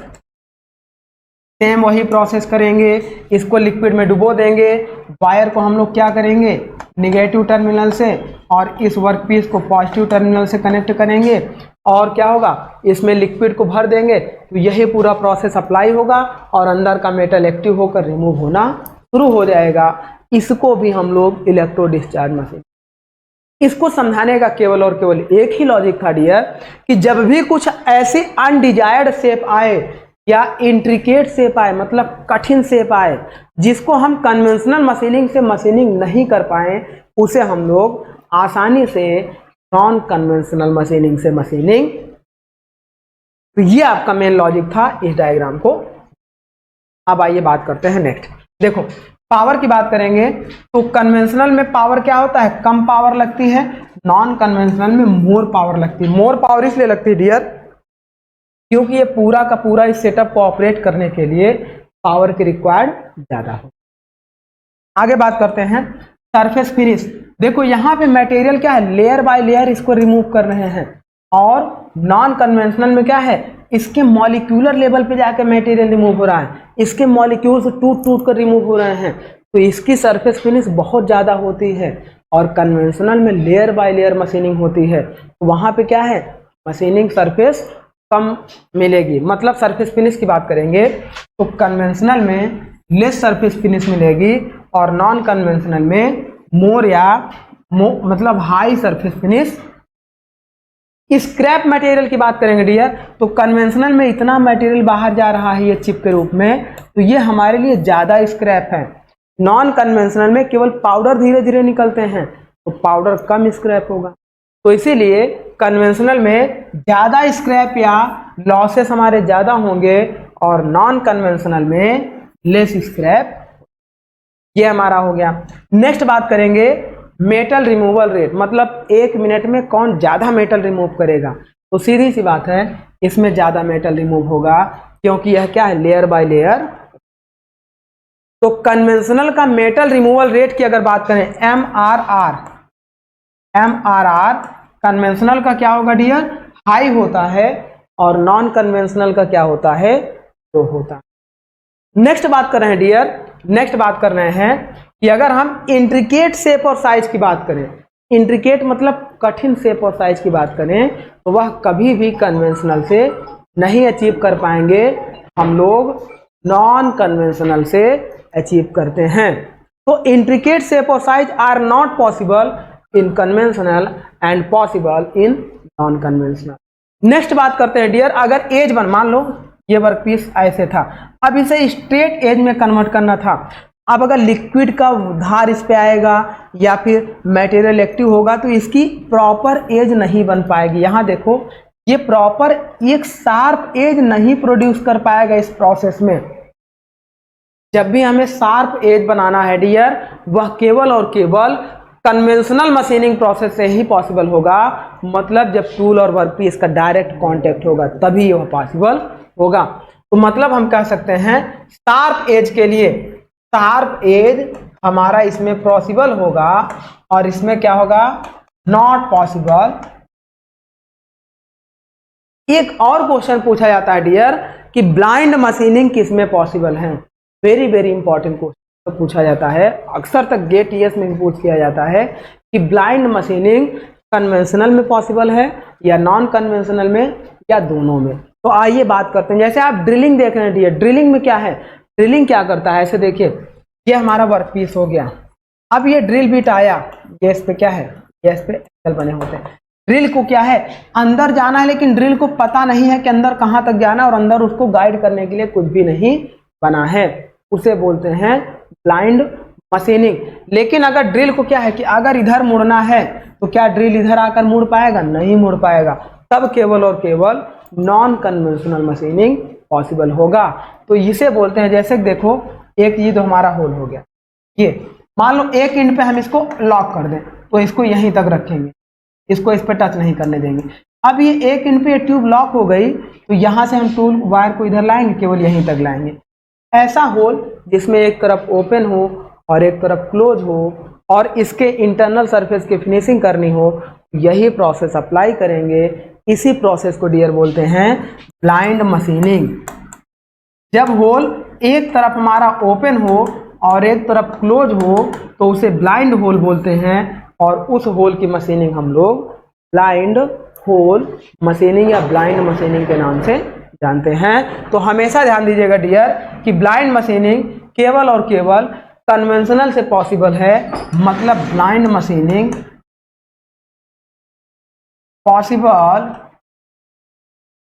सेम वही प्रोसेस करेंगे, इसको लिक्विड में डुबो देंगे, वायर को हम लोग क्या करेंगे नेगेटिव टर्मिनल से और इस वर्कपीस को पॉजिटिव टर्मिनल से कनेक्ट करेंगे, और क्या होगा इसमें लिक्विड को भर देंगे, तो यही पूरा प्रोसेस अप्लाई होगा और अंदर का मेटल एक्टिव होकर रिमूव होना शुरू हो जाएगा। इसको भी हम लोग इलेक्ट्रो डिस्चार्ज मशीन। इसको समझाने का केवल और केवल एक ही लॉजिक था डियर कि जब भी कुछ ऐसी अनडिजायर्ड शेप आए या इंट्रिकेट शेप आए, मतलब कठिन शेप आए, जिसको हम कन्वेंशनल मशीनिंग से मशीनिंग नहीं कर पाए, उसे हम लोग आसानी से नॉन कन्वेंशनल मशीनिंग से मशीनिंग। तो ये आपका मेन लॉजिक था इस डायग्राम को। अब आइए बात करते हैं नेक्स्ट। देखो पावर की बात करेंगे तो कन्वेंशनल में पावर क्या होता है, कम पावर लगती है, नॉन कन्वेंशनल में मोर पावर लगती है। मोर पावर इसलिए लगती है डियर क्योंकि ये पूरा का पूरा इस सेटअप को ऑपरेट करने के लिए पावर की रिक्वायर्ड ज्यादा हो। आगे बात करते हैं सरफेस फिनिश। देखो यहाँ पे मटेरियल क्या है, लेयर बाय लेयर इसको रिमूव कर रहे हैं, और नॉन कन्वेंशनल में क्या है, इसके मॉलिक्यूलर लेवल पे जाकर मटेरियल रिमूव हो रहा है, इसके मॉलिक्यूल्स टूट टूट कर रिमूव हो रहे हैं, तो इसकी सरफेस फिनिश बहुत ज़्यादा होती है। और कन्वेंशनल में लेयर बाय लेयर मशीनिंग होती है, तो वहाँ पे क्या है मशीनिंग सरफेस कम मिलेगी। मतलब सरफेस फिनिश की बात करेंगे तो कन्वेंशनल में लेस सरफेस फिनिश मिलेगी और नॉन कन्वेंशनल में मोर या मतलब high surface finish scrap material की बात करेंगे डियर, तो कन्वेंशनल में इतना मटेरियल बाहर जा रहा है ये चिप के रूप में, तो ये हमारे लिए ज़्यादा स्क्रैप है। नॉन कन्वेंशनल में केवल पाउडर धीरे धीरे निकलते हैं, तो पाउडर कम स्क्रैप होगा। तो इसीलिए कन्वेंशनल में ज़्यादा स्क्रैप या लॉसेस हमारे ज़्यादा होंगे और नॉन कन्वेंशनल में लेस स्क्रैप। ये हमारा हो गया। नेक्स्ट बात करेंगे मेटल रिमूवल रेट, मतलब 1 मिनट में कौन ज़्यादा मेटल रिमूव करेगा। तो सीधी सी बात है, इसमें ज़्यादा मेटल रिमूव होगा क्योंकि यह क्या है, लेयर बाय लेयर। तो कन्वेंशनल का मेटल रिमूवल रेट की अगर बात करें MRR कन्वेंशनल का क्या होगा डियर, हाई होता है, और नॉन कन्वेंशनल का क्या होता है, लो होता है। नेक्स्ट बात कर रहे हैं डियर, नेक्स्ट बात कर रहे हैं कि अगर हम इंट्रिकेट शेप और साइज की बात करें, इंट्रिकेट मतलब कठिन शेप और साइज की बात करें, तो वह कभी भी कन्वेंशनल से नहीं अचीव कर पाएंगे, हम लोग नॉन कन्वेंशनल से अचीव करते हैं। तो इंट्रिकेट शेप और size are not possible in conventional and possible in non conventional. Next बात करते हैं डियर, अगर एज वन, मान लो ये वर्क पीस ऐसे था, अब इसे स्ट्रेट एज में कन्वर्ट करना था। अब अगर लिक्विड का धार इस पे आएगा या फिर मटेरियल एक्टिव होगा तो इसकी प्रॉपर एज नहीं बन पाएगी। यहाँ देखो, ये प्रॉपर एक शार्प एज नहीं प्रोड्यूस कर पाएगा इस प्रोसेस में। जब भी हमें शार्प एज बनाना है डियर, वह केवल और केवल कन्वेंशनल मशीनिंग प्रोसेस से ही पॉसिबल होगा, मतलब जब टूल और वर्कपीस का डायरेक्ट कांटेक्ट होगा तभी वह पॉसिबल होगा। तो मतलब हम कह सकते हैं शार्प एज के लिए, शार्प एज हमारा इसमें पॉसिबल होगा और इसमें क्या होगा, नॉट पॉसिबल। एक और क्वेश्चन पूछा जाता है डियर कि ब्लाइंड मशीनिंग किसमें पॉसिबल है। वेरी वेरी इंपॉर्टेंट क्वेश्चन पूछा जाता है, अक्सर तक गेट टीएस में भी पूछ किया जाता है कि ब्लाइंड मशीनिंग कन्वेंशनल में पॉसिबल है या नॉन कन्वेंशनल में या दोनों में। तो आइए बात करते हैं। जैसे आप ड्रिलिंग देख रहे हैं डियर, ड्रिलिंग में क्या है, ड्रिलिंग क्या करता है, ऐसे देखिए, ये हमारा वर्क पीस हो गया। अब ये ड्रिल बिट आया, गैस पे क्या है, गैस पे एंगल बने होते हैं। ड्रिल को क्या है, अंदर जाना है, लेकिन ड्रिल को पता नहीं है कि अंदर कहाँ तक जाना है और अंदर उसको गाइड करने के लिए कुछ भी नहीं बना है, उसे बोलते हैं ब्लाइंड मशीनिंग। लेकिन अगर ड्रिल को क्या है कि अगर इधर मुड़ना है तो क्या ड्रिल इधर आकर मुड़ पाएगा, नहीं मुड़ पाएगा, तब केवल और केवल नॉन कन्वेंशनल मशीनिंग पॉसिबल होगा। तो इसे बोलते हैं, जैसे देखो एक ये तो हमारा होल हो गया, ये मान लो एक एंड पे हम इसको लॉक कर दें तो इसको यहीं तक रखेंगे, इसको इस पे टच नहीं करने देंगे। अब ये एक एंड पे ये ट्यूब लॉक हो गई तो यहाँ से हम टूल वायर को इधर लाएंगे, केवल यहीं तक लाएंगे। ऐसा होल जिसमें एक तरफ ओपन हो और एक तरफ क्लोज हो और इसके इंटरनल सरफेस की फिनिशिंग करनी हो, यही प्रोसेस अप्लाई करेंगे। इसी प्रोसेस को डियर बोलते हैं ब्लाइंड मशीनिंग। जब होल एक तरफ हमारा ओपन हो और एक तरफ क्लोज हो तो उसे ब्लाइंड होल बोलते हैं, और उस होल की मशीनिंग हम लोग ब्लाइंड होल मशीनिंग या ब्लाइंड मशीनिंग के नाम से जानते हैं। तो हमेशा ध्यान दीजिएगा डियर कि ब्लाइंड मशीनिंग केवल और केवल कन्वेंशनल से पॉसिबल है, मतलब ब्लाइंड मशीनिंग पॉसिबल,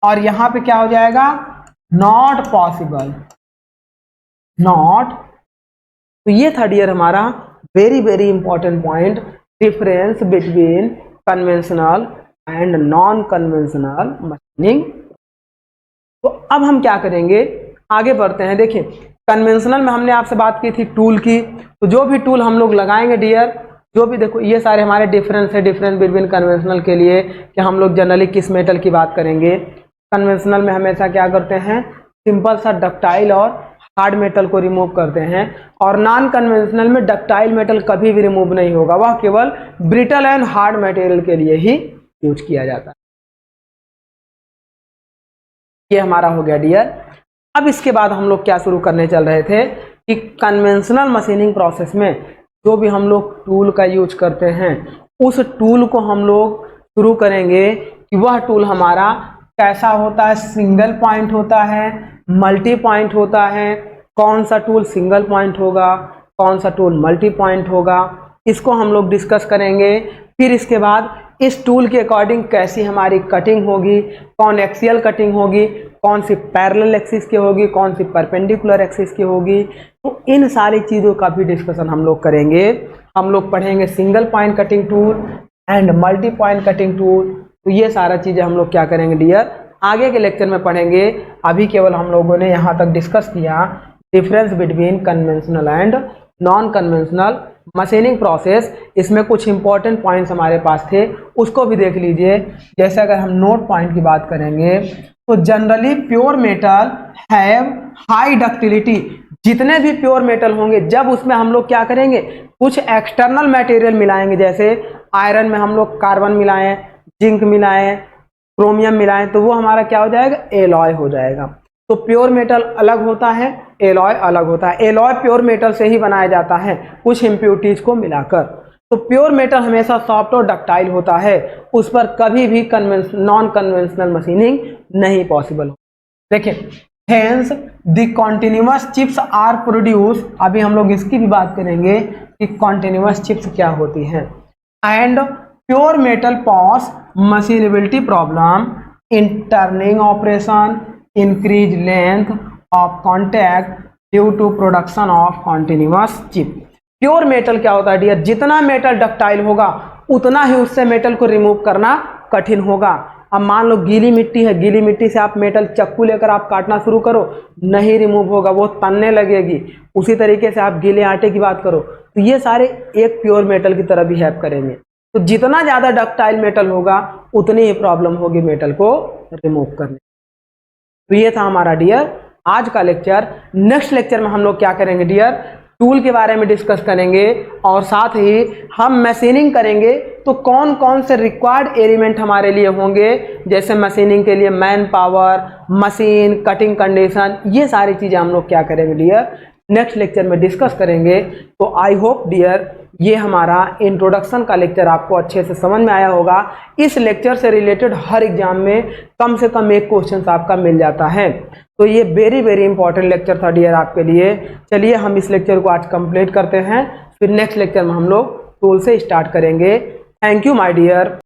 और यहां पे क्या हो जाएगा, नॉट पॉसिबल, नॉट। तो ये था डियर हमारा very very important point, difference between conventional and non conventional machining. तो अब हम क्या करेंगे, आगे बढ़ते हैं। देखिए कन्वेंशनल में हमने आपसे बात की थी टूल की, तो जो भी टूल हम लोग लगाएंगे डियर, जो भी देखो ये सारे हमारे डिफरेंस है, डिफरेंस बिटवीन कन्वेंशनल के लिए कि हम लोग जनरली किस मेटल की बात करेंगे। कन्वेंशनल में हमेशा क्या करते हैं, सिंपल सा डक्टाइल और हार्ड मेटल को रिमूव करते हैं, और नॉन कन्वेंशनल में डक्टाइल मेटल कभी भी रिमूव नहीं होगा, वह केवल ब्रिटल एंड हार्ड मटेरियल के लिए ही यूज किया जाता है। ये हमारा हो गया डियर। अब इसके बाद हम लोग क्या शुरू करने चल रहे थे कि कन्वेंशनल मशीनिंग प्रोसेस में जो भी हम लोग टूल का यूज करते हैं, उस टूल को हम लोग शुरू करेंगे कि वह टूल हमारा कैसा होता है, सिंगल पॉइंट होता है, मल्टी पॉइंट होता है, कौन सा टूल सिंगल पॉइंट होगा, कौन सा टूल मल्टी पॉइंट होगा, इसको हम लोग डिस्कस करेंगे। फिर इसके बाद इस टूल के अकॉर्डिंग कैसी हमारी कटिंग होगी, कौन एक्सियल कटिंग होगी, कौन सी पैरेलल एक्सिस की होगी, कौन सी परपेंडिकुलर एक्सिस की होगी। तो इन सारी चीज़ों का भी डिस्कशन हम लोग करेंगे। हम लोग पढ़ेंगे single point cutting tool and multi point cutting tool. तो ये सारा चीज़ें हम लोग क्या करेंगे डियर, आगे के लेक्चर में पढ़ेंगे। अभी केवल हम लोगों ने यहाँ तक डिस्कस किया difference between conventional and non conventional machining process. इसमें कुछ इंपॉर्टेंट पॉइंट्स हमारे पास थे, उसको भी देख लीजिए। जैसे अगर हम नोट पॉइंट की बात करेंगे तो generally pure metal have high ductility. जितने भी प्योर मेटल होंगे जब उसमें हम लोग क्या करेंगे, कुछ एक्सटर्नल मटेरियल मिलाएंगे, जैसे आयरन में हम लोग कार्बन मिलाएं, जिंक मिलाएं, क्रोमियम मिलाएं, तो वो हमारा क्या हो जाएगा, एलॉय हो जाएगा। तो प्योर मेटल अलग होता है, एलॉय अलग होता है। एलॉय प्योर मेटल से ही बनाया जाता है कुछ इम्प्योरिटीज को मिलाकर। तो प्योर मेटल हमेशा सॉफ्ट और डक्टाइल होता है, उस पर कभी भी नॉन कन्वेंशनल मशीनिंग नहीं पॉसिबल। देखिए hence the continuous chips are produce. अभी हम लोग इसकी भी बात करेंगे कि कॉन्टिन्यूअस चिप्स क्या होती हैं। And pure metal pose machinability problem in turning operation, increase length of contact due to production of continuous chip. Pure metal क्या होता है डियर, जितना मेटल डक्टाइल होगा उतना ही उससे मेटल को रिमूव करना कठिन होगा। अब मान लो गीली मिट्टी है, गीली मिट्टी से आप मेटल चक्कू लेकर आप काटना शुरू करो, नहीं रिमूव होगा, वो तनने लगेगी। उसी तरीके से आप गीले आटे की बात करो, तो ये सारे एक प्योर मेटल की तरह भी हेल्प करेंगे। तो जितना ज़्यादा डक्टाइल मेटल होगा उतनी ही प्रॉब्लम होगी मेटल को रिमूव करने। तो ये था हमारा डियर आज का लेक्चर। नेक्स्ट लेक्चर में हम लोग क्या करेंगे डियर, टूल के बारे में डिस्कस करेंगे और साथ ही हम मशीनिंग करेंगे। तो कौन कौन से रिक्वायर्ड एलिमेंट हमारे लिए होंगे, जैसे मशीनिंग के लिए man power, machine, cutting condition, ये सारी चीज़ें हम लोग क्या करेंगे डियर नेक्स्ट लेक्चर में डिस्कस करेंगे। तो आई होप डियर ये हमारा इंट्रोडक्शन का लेक्चर आपको अच्छे से समझ में आया होगा। इस लेक्चर से रिलेटेड हर एग्जाम में कम से कम एक क्वेश्चन आपका मिल जाता है। तो ये वेरी वेरी इंपॉर्टेंट लेक्चर था डियर आपके लिए। चलिए हम इस लेक्चर को आज कंप्लीट करते हैं, फिर नेक्स्ट लेक्चर में हम लोग टूल से स्टार्ट करेंगे। Thank you my dear.